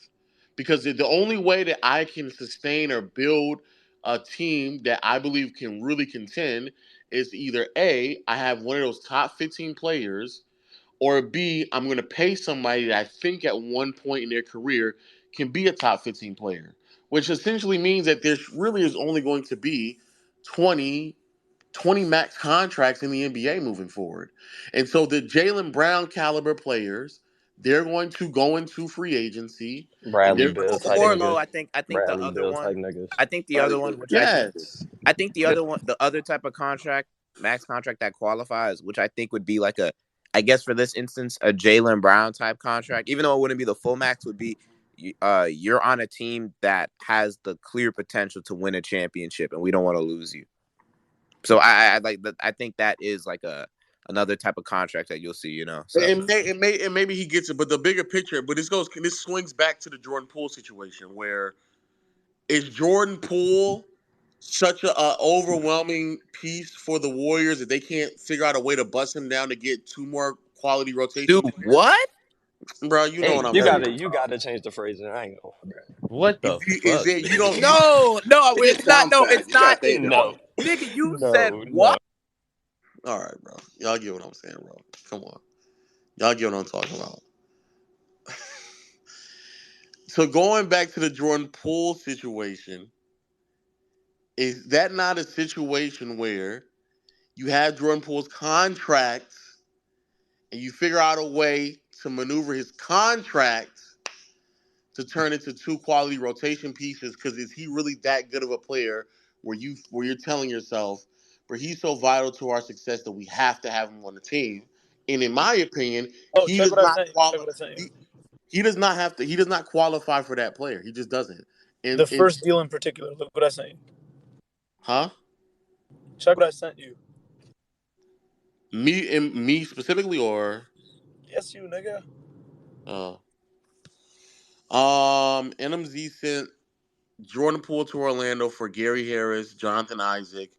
A: because the only way that I can sustain or build a team that I believe can really contend is either A, I have one of those top 15 players, or B, I'm going to pay somebody that I think at one point in their career can be a top 15 player, which essentially means that there really is only going to be 20, 20 max contracts in the NBA moving forward. And so the Jaylen Brown caliber players, they're going to go into free agency and
G: Bradley
A: they're going
G: Bill
A: to
G: type
A: take.
C: Or
G: niggas.
C: low, I think the
G: Bradley
C: other
G: Bill
C: one,
G: type niggas.
C: I think the other one, which
A: Yes.
C: I think the other one, the other type of contract, max contract that qualifies, which I think would be like I guess for this instance, a Jaylen Brown type contract, even though it wouldn't be the full max, would be, you're on a team that has the clear potential to win a championship, and we don't want to lose you. So I like that. I think that is like another type of contract that you'll see, So
A: And maybe he gets it, but the bigger picture. But this swings back to the Jordan Poole situation, where is Jordan Poole such a overwhelming piece for the Warriors that they can't figure out a way to bust him down to get two more quality
C: dude,
A: rotation players?
C: what?
A: Bro, you know what
E: Hey,
A: I'm
G: You
A: saying.
G: gotta you gotta change the phrasing. I ain't gonna lie, bro.
E: what the
A: Is
E: fuck,
A: it you
E: man?
A: don't you
C: No, no,
A: it
C: it's not.
A: sounds
C: No,
A: bad.
C: it's
A: You gotta
C: not.
A: think
C: No,
A: about
G: No,
A: it.
C: nigga, you said
G: no,
C: what?
G: no.
A: All right, bro. Y'all get what I'm saying, bro. Come on. Y'all get what I'm talking about. So going back to the Jordan Poole situation, is that not a situation where you have Jordan Poole's contract and you figure out a way to maneuver his contract to turn into two quality rotation pieces? Because is he really that good of a player where you're telling yourself but he's so vital to our success that we have to have him on the team. And in my opinion,
D: Oh,
A: he
D: check
A: does
D: what I
A: not
D: sent you. Check what I sent you.
A: he does not have to. He does not qualify for that player. He just doesn't. And
D: The first deal in particular. Look what I sent you.
A: huh?
D: Check what I sent you.
A: Me specifically, or
D: Yes, you nigga.
A: uh, NMZ sent Jordan Poole to Orlando for Gary Harris, Jonathan Isaac,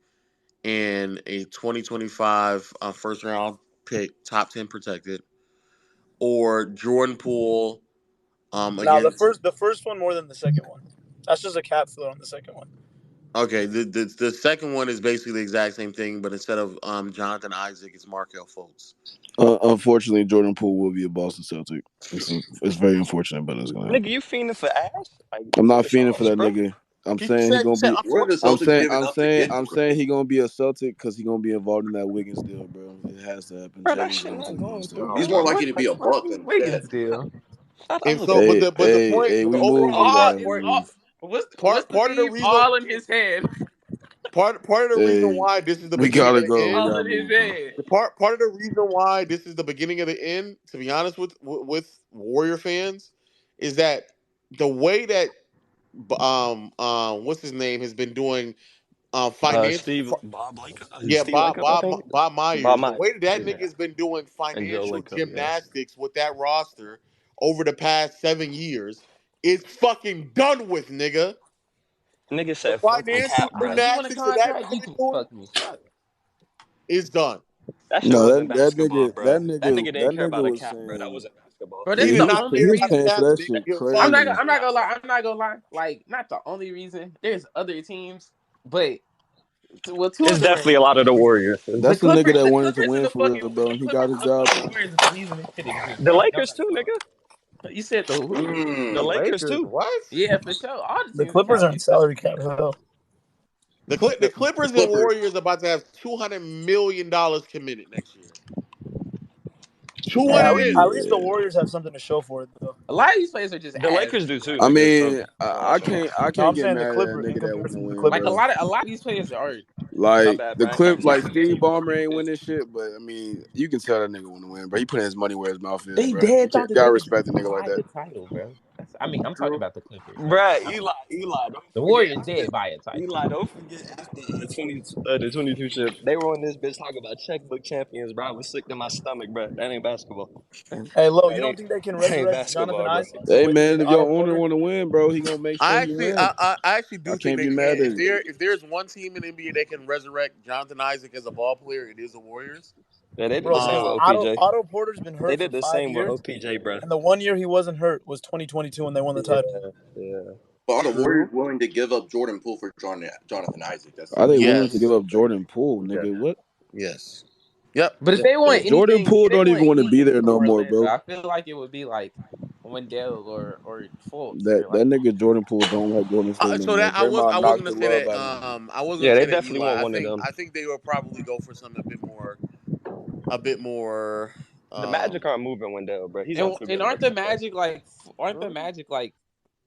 A: and a 2025 first round pick, top 10 protected, or Jordan Poole.
D: Now
A: Again,
D: the first one more than the second one. That's just a cap filler on the second one.
A: okay. The second one is basically the exact same thing, but instead of Jonathan Isaac, it's Markel Fultz.
H: Unfortunately, Jordan Poole will be a Boston Celtic. It's very unfortunate, but it's gonna happen.
G: Nigga, you fiending for ass? Like,
H: I'm not
G: switch
H: feeling for
G: lanes,
H: that
G: bro.
H: nigga. I'm
A: You
H: saying he
A: said
H: gonna be.
I: What are the
A: unfortunate.
I: Celtics giving up to get
H: I'm
I: Jordan
H: saying
I: Poole?
H: he gonna be a Celtic because he gonna be involved in that Wiggins deal, bro. It has to happen.
G: Bro, that
H: Jaden's
G: shit
H: going to
G: not
H: the
G: going
H: Wiggins deal.
G: through,
I: He's
G: bro.
I: more
G: Like,
I: likely
G: what
I: to
G: the
I: be a
G: fuck
I: Buck
G: is
I: than Chet.
E: Wiggins deal.
G: I
A: And
G: hope
A: so,
G: it.
A: but the point,
H: Hey,
A: the
H: we
A: overall
H: moving,
E: All
H: guys.
A: point,
E: it's
H: We
E: all.
H: move.
E: What's the
A: part of the
E: beef?
A: reason,
E: All in his head.
A: part of the reason
H: Hey,
A: why this is the
H: we
A: beginning
H: gotta
A: of the
H: go. We
A: end.
E: All
H: gotta
E: in his
H: move, bro.
E: head.
A: The part of the reason why this is the beginning of the end, to be honest with Warrior fans, is that the way that what's his name has been doing finance.
G: Bob Laker,
A: Yeah,
G: Steve Laker, I think.
A: Bob
G: Bob
A: Myers. The
G: Myers,
A: way that that
G: yeah,
A: nigga has been doing
G: and Joe
A: financial
G: Lacob, yeah.
A: gymnastics with that roster over the past 7 years is fucking done with, nigga.
G: Nigga
A: The
G: said, "Fuck the
A: financial
G: cap,
E: I
G: bro."
E: give him a
A: gymnastics that that
E: contract.
A: nigga
E: You
A: been
E: can
A: doing
E: fuck me. Fuck.
A: is done.
G: That shit
H: No,
G: wasn't
H: that
G: basketball, bro. That nigga
H: that
G: didn't care
H: nigga
G: about a
H: was
G: cap, bro. That
H: saying
G: wasn't basketball.
E: Bro,
A: He
E: that's
A: did
E: the
A: not
E: only
A: care
H: he was
A: about the
H: paying
E: reason.
H: for
A: cap.
H: that
A: Nigga.
H: shit
A: Give fuck.
E: I'm not.
H: crazy.
E: I'm not gonna lie. I'm not gonna lie. Like, not the only reason. There's other teams, but well, two
G: It's
E: of them are.
G: definitely a lot of the Warriors.
E: The
H: That's the nigga
E: Clippers.
H: that
E: The
H: wanted to
E: Clippers are
H: win
E: the
H: for real,
E: fucking.
H: bro,
E: The
H: and he got
E: Clippers
H: his
E: and the
H: job
E: fucking
H: back.
E: Warriors are the reason this shit exists,
G: The
E: bro. Y'all
G: Lakers
E: got
G: too, nigga.
E: You said the who?
G: The
I: Mm.
A: The
G: Lakers
A: Lakers,
G: too.
A: what?
E: Yeah, for sure. All the
D: The
E: teams in
D: Clippers are
E: Cali.
D: in salary cap hell.
A: The
I: The
A: Clippers and
I: Clippers.
A: Warriors are about to have $200 million committed next year.
D: Hey,
A: 200 mil.
D: at least the
H: Yeah.
D: Warriors have something to show for it though.
E: A lot of these players are just
G: The
E: ass
G: Lakers do
E: too.
G: too.
H: I
E: Like,
G: Lakers so
H: mean, I
G: trash.
H: can't
D: No, I'm
H: get
D: saying the
H: mad at that
D: Clippers in
H: nigga that want to
D: comparison to the
H: win,
E: like
H: bro.
D: Clippers.
E: a lot of these players aren't.
G: My
H: Like
G: bad,
H: the
G: Brian. Can't
H: clip,
G: say
H: like
G: for your
H: Steve
G: team, bro.
H: Ballmer ain't win this shit, but I mean, you can tell that nigga want to win, bro. He putting his money where his mouth is,
E: They
H: bro.
E: dead thought
H: You
E: that
H: gotta
E: they could
H: respect a
E: just
H: nigga like
E: buy
H: that.
E: the title, bro. I'm talking
I: True.
E: about the Clippers.
G: Bruh,
E: Not
G: Eli, don't
E: the
G: forget
E: Warriors.
G: after
E: Dead buy a title.
G: Eli, don't forget after the 22 ship, they were on this bitch talking about checkbook champions, bro. I was sick to my stomach, bro. That ain't basketball.
D: Hey, Lo, you
G: That
D: don't
G: ain't
D: think they can
G: that ain't
D: resurrect Jonathan
G: basketball, bro.
D: Isaac to
H: Hey
D: win
H: man,
D: with
H: if
D: Otto
H: your owner
D: Porter?
H: want to win, bro, he gonna make sure he win.
A: I actually do
H: I
A: think
H: can't
A: they
H: be
A: can.
H: mad at him.
A: If there's one team in the NBA that can resurrect Jonathan Isaac as a ball player, it is the Warriors.
G: Yeah, they did
D: Bro,
G: the same
D: because
G: with
A: Um,
G: OPJ.
D: Otto Porter's been
G: They
D: hurt for
G: did the
D: 5
G: same with
D: years,
G: OPJ, bro.
D: and the 1 year he wasn't hurt was 2022 when they won the title.
G: Yeah, yeah.
I: But are the
A: true.
I: Warriors willing to give up Jordan Poole for Jonathan Isaac? That's
H: Are they willing to
A: Yes.
H: give up Jordan Poole,
I: yeah.
H: nigga? What?
A: Yes. Yep.
E: But if
A: Yep.
E: they want
H: Jordan
E: anything,
H: Poole
E: if they
H: don't even
E: want
H: want to be
E: anything
H: there
E: from
H: no more,
E: Orlando,
H: bro.
E: I feel like it would be like Wendell or Fultz
H: That
E: or like.
H: nigga Jordan Poole don't like Golden State no
A: So
H: more.
A: that I
H: Draymond
A: wasn't
H: knocked
A: gonna
H: the
A: say
H: love out of him.
A: that. I wasn't
G: Yeah,
A: gonna
G: they
A: say that
G: definitely
A: Eli.
G: want one of them.
A: I think they will probably go for something a bit more.
G: The Magic aren't moving Wendell, bro. He's
E: And,
G: not too good
E: and
G: of a
E: aren't the
G: defender.
E: Magic like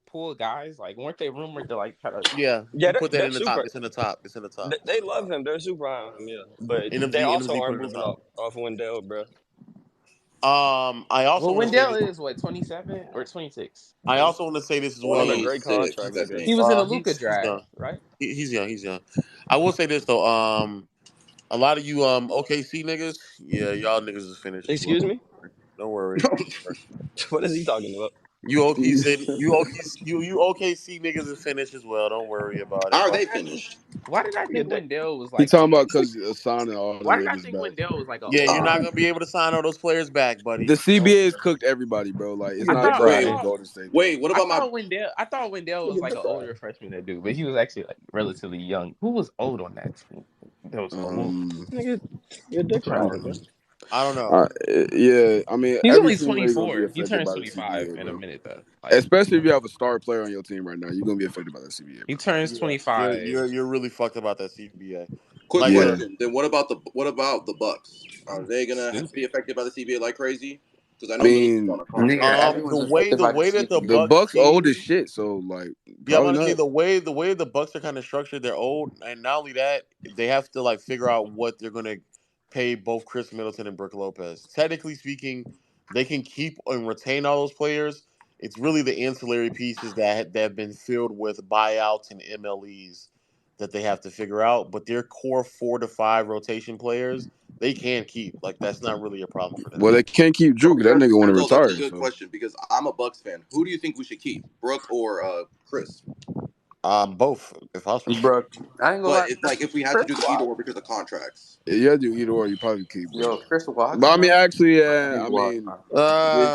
E: Pool guys? Like, weren't they rumored to like try to?
A: Yeah,
G: Yeah,
A: you put that
G: they're
A: in the top.
G: super.
A: It's in the top. It's in the top.
G: They love him. They're super high on him, yeah. But they also
A: NMZ
G: aren't
A: put it in the
G: moving
A: top.
G: off Wendell, bro.
A: I also
E: Well,
A: want to say
E: Wendell
A: this.
E: is what 27 or 26.
A: I also want to say this as
G: On a
A: well.
G: great
I: 26.
G: contract,
I: He's that
G: nigga.
I: big.
E: He was in the Luca
A: He's
E: draft,
A: young.
E: right?
A: He's young. He's young. I will say this though. A lot of you OKC niggas, yeah, y'all niggas is finished as well.
G: Excuse me?
A: Don't worry.
G: What is he talking about?
A: You OKC niggas is finished as well. Don't worry about
I: How
A: it.
I: are they finished?
E: Why did I
G: Yeah,
E: think Wendell was
H: He
E: like
H: talking about
E: almost?
H: because signing all the
E: Why did I
H: niggas
E: think
H: back.
E: Wendell was like an
A: Yeah, you're
E: older?
A: not gonna be able to sign all those players back,
H: The
A: buddy.
H: CBA has cooked everybody, bro. Like it's
E: I
H: not
E: thought I
H: just
I: Wait,
H: a
E: thought
H: Golden State thing.
I: wait. What about my?
E: I thought Wendell was
G: nigga
E: like an
G: different.
E: older freshman to do, but he was actually like relatively young. Who was old on that team? That was old.
G: Nigga, you're
E: I'm trying
G: different,
E: to
G: bro.
E: remember.
A: I don't know.
H: Yeah, I mean
E: He's
H: every
E: only
H: team really gonna be
E: 24. He
H: affected
E: turns
H: by the
E: 25
H: CBA,
E: in a
H: bro.
E: minute though. Like,
H: Especially if you have a star player on your team right now, you're gonna be affected by the CBA,
E: he
H: bro.
E: turns
A: Yeah, you're
E: 25.
A: you're you're really fucked about that CBA.
I: Quick
A: Like,
H: Yeah.
I: question. Then what about the Bucks? Are they gonna
E: Stupid.
I: be affected by the CBA like crazy? Because I
H: I
I: know Middleton's
H: mean,
I: on a contract.
B: Nigga,
A: Um,
B: everyone's affected
A: the
B: by the
A: way that the
B: CBA.
H: the
A: Bucks
H: Bucks old as
A: team,
H: shit, so like
A: yeah, I'm
H: probably
A: about to say
H: not.
A: the way the Bucks are kind of structured, they're old, and not only that, they have to like figure out what they're gonna pay both Chris Middleton and Brook Lopez. Technically speaking, they can keep and retain all those players. It's really the ancillary pieces that have been filled with buyouts and MLEs that they have to figure out. But their core 4 to 5 rotation players, they can keep. Like that's not really a problem for them.
H: Well, they can't keep Drew because that nigga want to
I: So that's a
H: retire.
I: good
H: So
I: question because I'm a Bucks fan. Who do you think we should keep, Brooke or Chris?
A: Both, if possible.
B: Bro, I ain't gonna
I: But
B: lie.
I: it's like if we had to
B: Chris
I: do the either
B: Watt.
I: or because of contracts.
H: yeah, you gotta do either or. You probably keep Brooke.
B: Yo, Chris
H: But I
B: Watson,
H: mean,
B: bro.
H: actually, yeah.
B: He's
H: I
B: wild,
H: mean,
B: bro.
H: with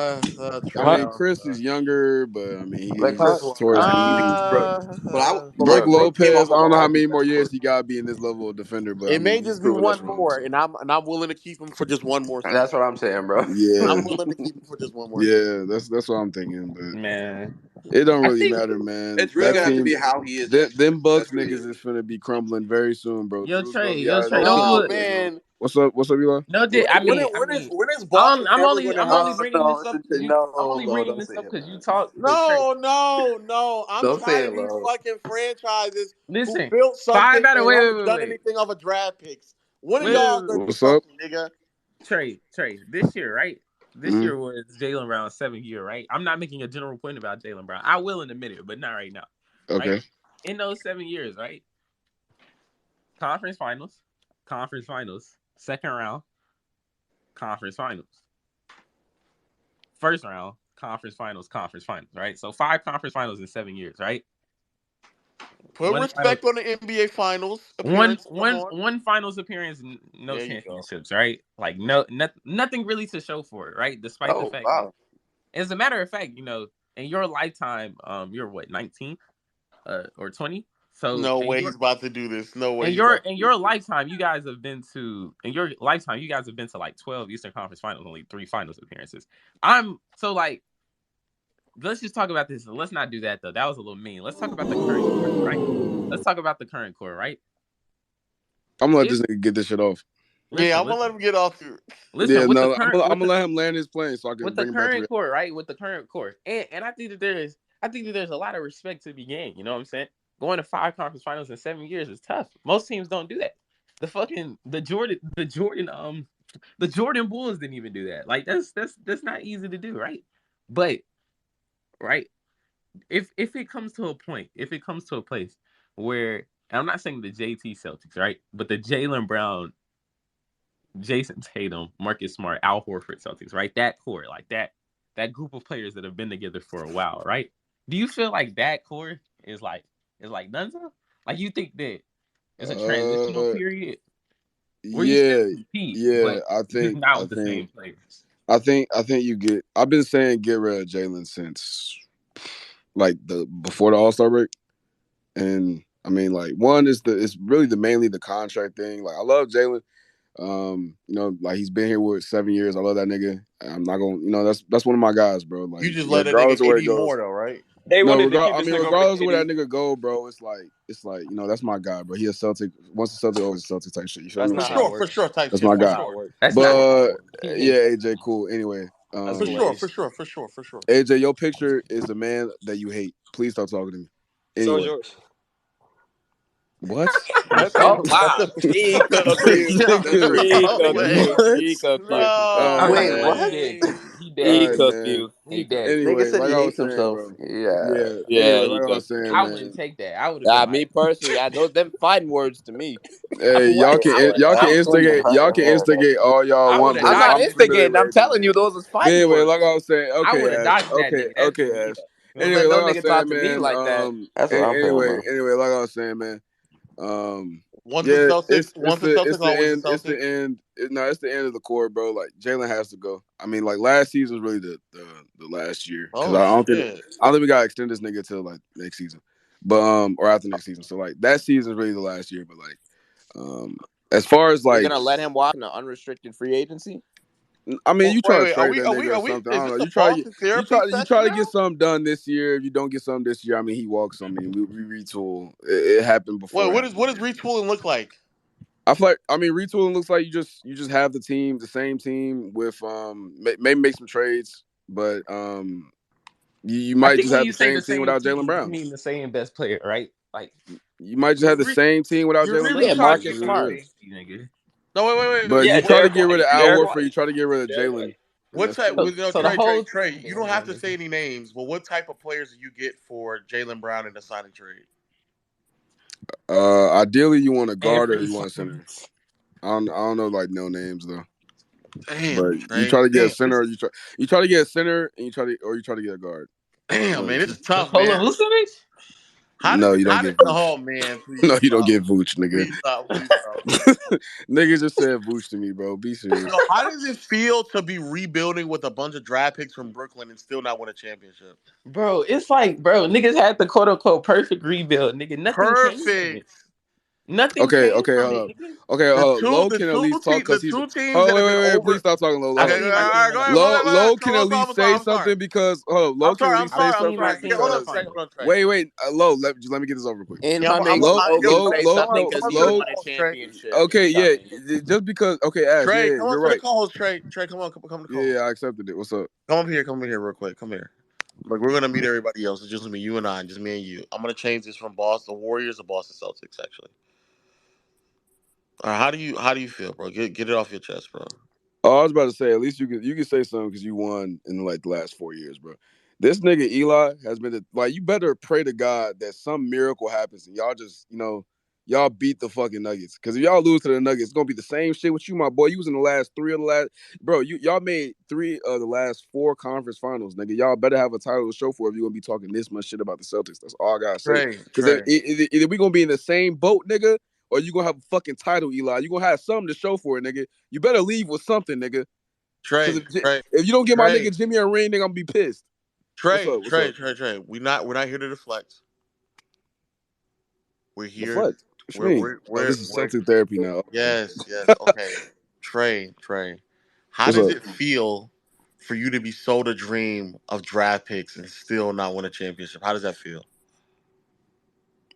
A: True.
H: Chris is younger, but I mean,
B: Like
H: he's
B: Chris,
H: just towards
B: I
H: the
B: think
H: end.
B: bro,
I: But I
H: Brooke
I: but
B: bro.
I: Brooke came
H: Lopez,
I: off
H: I
I: of a
H: don't know how
I: hard
H: many more
I: defensive
H: years
I: run.
H: he gotta be in this level of defender, but I
A: It
H: mean,
A: may
H: he's
A: just be
H: proven us
A: one
H: wrong.
A: more,
H: So
A: and I'm willing to keep him for just one more
B: That's
A: season.
B: what I'm saying, bro.
H: yeah,
A: I'm willing to keep him for just one more season.
H: yeah, that's what I'm thinking. But
E: Man,
H: it don't
E: I
H: really
E: think
H: matter, man.
I: It's really
H: That
I: gonna have to
H: team,
I: be how he is next year.
H: them Bucks
I: That's really
H: niggas
I: it.
H: is finna be crumbling very soon, bro.
E: yo
H: Drew's gonna
E: Trey,
H: be
E: yo
H: out of
E: Trey,
H: there
E: don't
A: Oh
E: do
H: soon.
E: it.
H: So
A: man,
H: what's up? What's up, Eli?
E: No,
A: when,
E: I
A: when,
E: mean,
A: is- when is when is
E: I'm,
A: Boston
E: I'm
A: ever
E: only
A: going to
E: I'm
A: have?
E: only
B: Oh
E: bringing
B: no,
E: this up because
B: no,
E: I'm only
B: Lo,
E: bringing
B: don't
E: this
B: say
E: up
B: it,
E: because you
B: man.
E: talk. Look, Trey,
A: No. I'm
B: Don't say
A: tired
B: it,
A: of these
B: Lo.
A: fucking franchises who
E: listen,
A: built
E: five
A: something
E: out of
A: and
E: wait,
A: haven't
E: wait, wait,
A: done
E: wait,
A: anything off of draft picks. When are
E: wait, wait,
A: y'all
E: wait.
A: gonna do
H: What's up?
A: something, nigga?
E: Trey, this year, right? This
H: Mm,
E: year was Jaylen Brown's 7th year, right? I'm not making a general point about Jaylen Brown. I will in a minute, but not right now, right?
H: okay.
E: In those 7 years, right? Conference finals, second round, conference finals, first round, conference finals, right? So 5 conference finals in 7 years, right?
A: Put
E: One final,
A: respect on the NBA Finals appearance. Come on.
E: one finals appearance, no
A: There you go.
E: championships, right? Like nothing really to show for it, right? Despite the
B: Oh
E: fact that,
B: wow.
E: as a matter of fact, in your lifetime, you're what, 19, or 20. So
A: No way he's about to do this. No way
E: in
A: he's about to
E: in
A: do
E: your
A: this.
E: lifetime, you guys have been to in your lifetime, you guys have been to like 12 Eastern Conference Finals, only 3 finals appearances. I'm so like, let's just talk about this. Let's not do that though. That was a little mean. Let's talk about the current core, right? Let's talk about the current core, right?
H: I'm gonna let
E: If
H: this nigga get this shit off.
A: Yeah,
E: listen,
A: I'm gonna let him get off here.
H: Yeah,
E: with the
H: no,
E: current
H: I'm gonna let him land his plane so I can
E: with the
H: bring him back to
E: current
H: reality.
E: core, right? With the current core, and I think that there's a lot of respect to be gained. You know what I'm saying? Going to 5 conference finals in 7 years is tough. Most teams don't do that. The Jordan Bulls didn't even do that. Like that's not easy to do, right? But right, if it comes to a point, if it comes to a place where, and I'm not saying the JT Celtics, right? But the Jaylen Brown, Jason Tatum, Marcus Smart, Al Horford Celtics, right? That core, like that group of players that have been together for a while, right? Do you feel like that core is like Dunzo? Like, you think that it's a transitional
H: Uh,
E: period where you still
H: yeah,
E: compete,
H: yeah.
E: but just not with the same players?
H: I think you get. I've been saying get rid of Jalen since like the before the All Star break, and I mean like one is it's really mainly the contract thing. Like I love Jalen. Like he's been here with 7 years. I love that nigga. I'm not gonna, that's one of my guys, bro.
A: You
H: Like
A: just love that nigga
H: regardless of where he
A: 80
H: goes.
A: more though, right?
G: They
H: No,
G: wanted to keep this nigga over
H: regardless of where that
G: KD.
H: nigga go, bro, it's like that's my guy, bro. He a Celtic. Once a Celtic, always a Celtic type shit. You feel
G: That's
H: me?
A: For
G: not how
H: So
G: it
A: sure, for
G: works.
A: sure, type
H: that's
A: shit,
H: my
A: for
G: That's
H: guy.
G: not how it
A: sure.
G: works.
E: That's not
H: But
E: he
H: yeah,
E: hates.
H: AJ, cool. Anyway,
G: That's
A: For sure, for
G: crazy.
A: sure, for sure, for sure.
H: AJ, your picture is a man that you hate. Please stop talking to me.
G: So is
H: Anyway,
G: yours.
H: what?
A: That's
B: Oh
A: that's
B: wow.
A: a
G: He cooked
H: this
G: you.
A: yo,
H: nigga,
G: He
A: no
G: cooked
A: way.
G: you.
H: what?
G: He cooked you.
A: No
H: All right,
E: Nah,
B: Wait,
E: he
H: man.
B: what?
E: dead. He
H: All
E: dead.
G: He
H: right,
G: cooked
H: man.
G: you.
E: He
G: He
E: dead.
G: cooked you.
B: Nigga
H: Anyway,
B: said
H: like
B: he
H: I was
B: hates
H: saying,
B: himself.
H: bro.
B: Yeah.
H: Yeah.
G: Yeah,
H: Anyway,
G: he
H: like I was
G: cooked
H: saying,
E: I wouldn't
H: man.
E: take that. I would have been
G: Me
E: like,
G: personally, those them fighting words to me.
H: Hey,
E: what?
H: y'all can
B: I'm swinging,
H: instigate,
B: huh?
H: all y'all
E: I would
H: want,
E: have
H: but
G: I'm
H: it's
G: not
E: docked
H: all
E: that nigga.
G: instigating. I'm
H: humiliating,
G: telling you,
H: man.
G: those was
H: But
G: fighting
H: anyway, like
G: words.
H: I was saying,
E: I
H: okay,
E: would have
H: Ash,
E: docked that nigga. That's
H: okay,
E: me.
H: Ash.
G: Don't
H: Anyway,
G: let
H: like
G: no
H: I was
G: nigga talk
H: saying,
G: to me
H: man.
G: like that.
B: That's what I'm feeling, bro.
H: Like I was saying, man.
A: Once the
H: Yeah,
A: Celtic, once the
H: it's
A: Celtic,
H: the
A: always the
H: end. It's the
A: Celtic.
H: end. It's the end of the core, bro. Like Jalen has to go. I mean, like last season was really the last year because
A: Oh shit.
H: I don't think we gotta extend this nigga till like next season, but or after next season. So like that season is really the last year. But like as far as
G: You're
H: like,
G: gonna let him walk in the unrestricted free agency?
H: I mean, you try
A: Wait,
H: to
A: wait. Are
H: trade
A: we?
H: that
A: Are we?
H: nigga or
A: Are we?
H: something. I
A: Is
H: don't know.
A: this a Boston therapy
H: You
A: session
H: try to
A: now?
H: get something done this year. If you don't get something this year, I mean, he walks. I mean, we retool. It happened
A: Wait,
H: before.
A: what does retooling look like?
H: I feel like retooling looks like you just have the same team with maybe make some trades, but you
E: I
H: might
E: think
H: just
E: when
H: have
E: you
H: the
E: say
H: same
E: the
H: team
E: same
H: without Jaylen
E: team, you
H: Brown.
E: mean the same best player, right? Like
H: You might just have
C: You
H: the
C: re-
H: same team without
C: you're
H: Jaylen
C: really
E: yeah,
H: Brown.
C: trying
H: That's
C: to
E: Marcus
H: just
C: get
H: what it
E: Smart,
H: is.
E: nigga.
C: no wait.
H: But
G: Yeah,
H: you try to
G: Derek
H: get rid
G: White.
H: of Al
G: Derek
H: Horford, you
G: White.
H: try to get rid of
G: Derek
H: Jalen,
G: White.
H: and
C: What
H: that's
C: type?
H: cool.
C: With, no,
E: So the
C: Trey,
E: whole
C: Trey. You don't
E: my
C: have to say
E: nigga.
C: any names, but what type of players do you get for Jaylen Brown in the signing trade?
H: Ideally, you want a guard or
E: Anthony
H: you want a center.
E: Simons.
H: I don't know like no names though.
C: Damn,
H: But you
C: Trey.
H: try to get a
C: Damn,
H: center, you try to get a center, and you try to get a guard.
C: damn,
H: One of
C: man,
H: the
C: this
H: two.
C: is tough,
E: Nikola
C: man.
E: Vucevic?
C: How
H: No,
C: does
H: you don't
C: how did?
H: get Vooch.
C: Oh man,
H: No,
C: please
H: you don't
C: stop,
H: get Vooch, nigga.
C: please stop.
H: Nigga just said Vooch to me, bro. Be serious.
C: Yo, how does it feel to be rebuilding with a bunch of draft picks from Brooklyn and still not win a championship?
E: Bro, it's like, bro, niggas had the quote unquote perfect rebuild, nigga. Nothing came from it.
C: Perfect.
E: Nothing
H: Okay,
E: came
H: okay,
E: from
H: hold
E: it,
H: up.
E: nigga.
H: Okay, hold up. Low can at least talk
C: The
H: because he's.
C: two teams
H: Hold
C: that
H: on,
C: have been
H: wait. Please
C: over.
H: stop talking, Low.
E: I
C: Okay,
H: Low.
E: don't
C: all
E: need my
C: right,
E: team
C: go
E: winning
C: ahead, go ahead,
H: Low,
C: go ahead.
H: Low
C: Come
H: can
C: on,
H: at
C: I'm
H: least
C: sorry,
H: say
C: I'm sorry.
H: something because hold up. Low can at
C: I'm
H: least say
C: sorry,
E: I don't
C: I'm
E: need
H: something
E: my
C: sorry.
E: team
C: Hold
E: winning
C: on,
H: because.
C: Trey,
E: shit.
C: hold on, Trey.
H: Wait. Low, let me get this over quick.
E: And
C: Yeah,
E: my
C: I'm
E: nigga
C: gonna
H: Low,
C: I'm
E: Obi
C: yo,
H: low,
C: come,
E: say
H: low,
C: come on,
E: something
H: no,
C: come
E: because
C: on
E: he
C: to the
E: didn't
H: low.
E: win a
C: co-host, Trey.
E: championship and
H: Okay, yeah.
E: something.
H: Just because. Okay, Ash.
C: Trey,
H: Yeah,
C: come on
H: you're
C: to the
H: right.
C: co-host, Trey. Trey, come on, come to the
H: Yeah,
C: co-host.
H: I accepted it. What's up?
C: Come up here real quick. Come here. Like we're gonna meet everybody else. It's just gonna be you and I, just me and you. I'm gonna change this from Boston Warriors to Boston Celtics, actually. All right, how do you feel, bro? Get it off your chest, bro.
H: Oh, I was about to say, at least you can say something because you won in like the last 4 years, bro. This nigga Eli has been like, you better pray to God that some miracle happens and y'all just, y'all beat the fucking Nuggets. Because if y'all lose to the Nuggets, it's gonna be the same shit with you, my boy. You was in the last three of the last, bro. Y'all made 3 of the last 4 conference finals, nigga. Y'all better have a title to show for if you're gonna be talking this much shit about the Celtics. That's all I gotta say. Because
C: Trey.
H: either we gonna be in the same boat, nigga, or you gonna have a fucking title, Eli. You gonna have something to show for it, nigga. You better leave with something, nigga. Because if you don't get my
C: Trey,
H: nigga Jimmy a ring, nigga, I'm gonna be pissed. What's up? What's up?
C: Trey. We're not here to deflect. We're here.
H: Deflect. What you mean? Oh, this is
C: We're
H: Celtic therapy now. Okay.
C: yes. Okay. Trey. How
H: What's
C: does
H: up?
C: it feel for you to be sold a dream of draft picks and still not win a championship? How does that feel?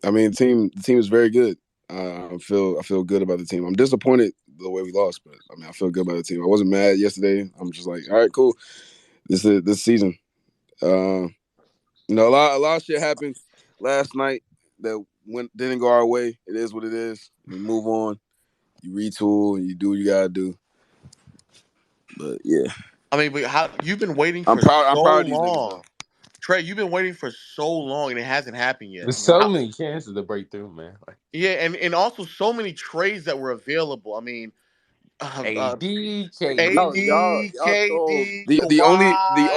H: I mean, the team is very good. I feel good about the team. I'm disappointed the way we lost, but I mean, I feel good about the team. I wasn't mad yesterday. I'm just like, all right, cool. This season. Uh, a lot of shit happened last night that didn't go our way. It is what it is. We move on. You retool and you do what you gotta do. But yeah,
C: I mean, but how you've been waiting for
H: I'm
C: so
H: proud of these niggas
C: long,
H: though.
C: Trey? You've been waiting for so long and it hasn't happened yet.
E: There's so many chances to break through, man. Like
C: Yeah, and also so many trades that were available. I mean,
E: AD,
H: No,
E: KD.
H: y'all stole
C: KD,
H: the
C: Kawhi.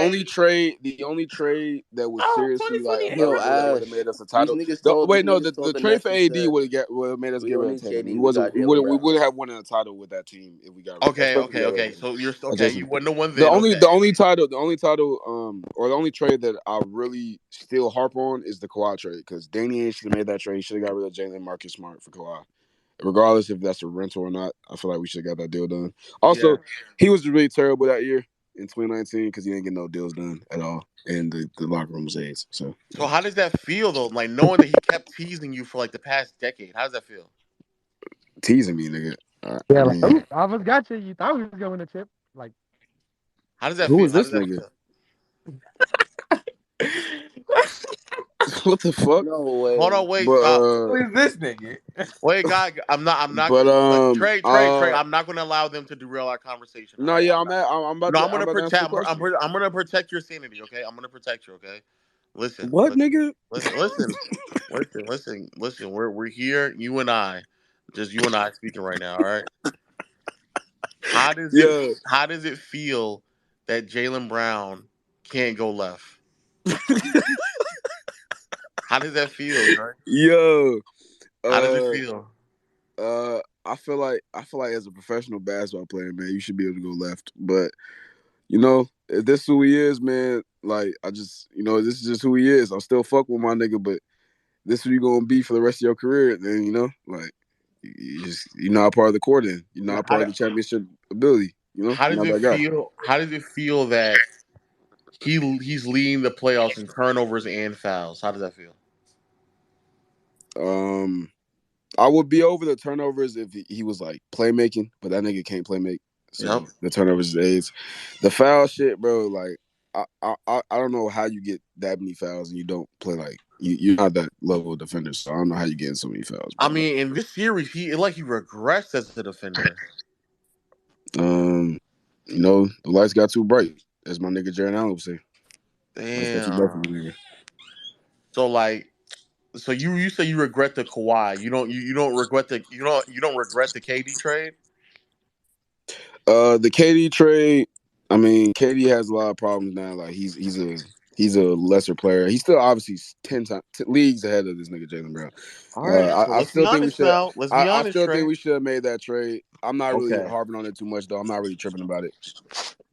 H: only trade that was
E: Oh,
H: seriously like
E: 2020
B: Yo,
H: available that would have
B: Ash.
H: made us a title.
B: These
H: Wait, no,
B: niggas
H: the
B: told the
H: trade
B: Nets
H: for
B: and
H: AD
B: said
H: would have made us
B: we
H: get
B: don't
H: rid of
B: need
H: Tatum.
B: KD. We got Jalen
H: We
B: Brown.
H: wouldn't have won a title with that team if we got rid,
C: Okay,
H: especially
C: okay,
H: get rid of
C: okay.
H: him.
C: So you're
H: I
C: okay.
H: just
C: You wouldn't have won then. Okay.
H: the only title or the only trade that I really still harp on is the Kawhi trade because Danny Ainge should have made that trade. He should have got rid of Jalen Marcus Smart for Kawhi. Regardless if that's a rental or not, I feel like we should have got that deal done. Also,
C: Yeah.
H: he was really terrible that year in 2019 because he didn't get no deals done at all, and the locker room was AIDS. So
C: So how does that feel though? Like knowing that he kept teasing you for like the past decade. How does that feel?
H: teasing me, nigga. I
J: Yeah, like,
H: mean,
J: I almost got you. You thought we was going to win the chip. Like,
C: How does that
H: who
C: feel?
H: is
C: How
H: this
C: does that
H: nigga?
C: feel?
H: What the fuck?
B: No
C: Hold
B: way.
C: on, wait,
H: But
C: stop.
E: Who is this nigga?
C: Wait, God, I'm not.
H: but
C: But Trey, I'm not going to allow them to derail our conversation. All
H: no,
C: right,
H: yeah, I'm about
C: no,
H: to answer the question.
C: I'm going to protect your sanity. Okay, I'm going to protect you. Okay, listen,
H: What, nigga?
C: listen. We're here, you and I, just you and I speaking right now. All right.
H: Yeah,
C: How does it feel that Jaylen Brown can't go left? How does that feel, Trey?
H: yo,
C: How does it
H: uh,
C: feel?
H: I feel like as a professional basketball player, man, you should be able to go left. But if this is who he is, man, like I just, this is just who he is. I'll still fuck with my nigga, but this is who you gonna be for the rest of your career. Then like you're not part of the core. Then you're not
C: How,
H: part of the championship ability.
C: how
H: You're
C: does
H: not
C: it
H: that guy.
C: feel? How does it feel that he's leading the playoffs in turnovers and fouls? How does that feel?
H: Um, I would be over the turnovers if he was like playmaking, but that nigga can't play make. So
A: Yep.
H: the turnovers is AIDS. The foul shit, bro. Like I don't know how you get that many fouls and you don't play like you're not that level of defender. So I don't know how you get so many fouls,
A: I
H: bro.
A: mean, in this series, he regressed as a defender.
H: Um, the lights got too bright, as my nigga Jaron Allen would say. Lights got too bright for
A: Damn.
H: my nigga.
A: So like, so you say you regret the Kawhi. You don't regret the you don't regret the KD trade.
H: The KD trade. I mean, KD has a lot of problems now. Like he's a lesser player. He's still obviously 10 leagues ahead of this nigga Jaylen Brown.
A: All right. So
H: I
A: let's be
H: still think we
A: honest
H: should.
A: now. Let's be
H: I
A: honest,
H: still think
A: Trey.
H: we should have made that trade. I'm not really
A: Okay.
H: harping on it too much though. I'm not really tripping about it.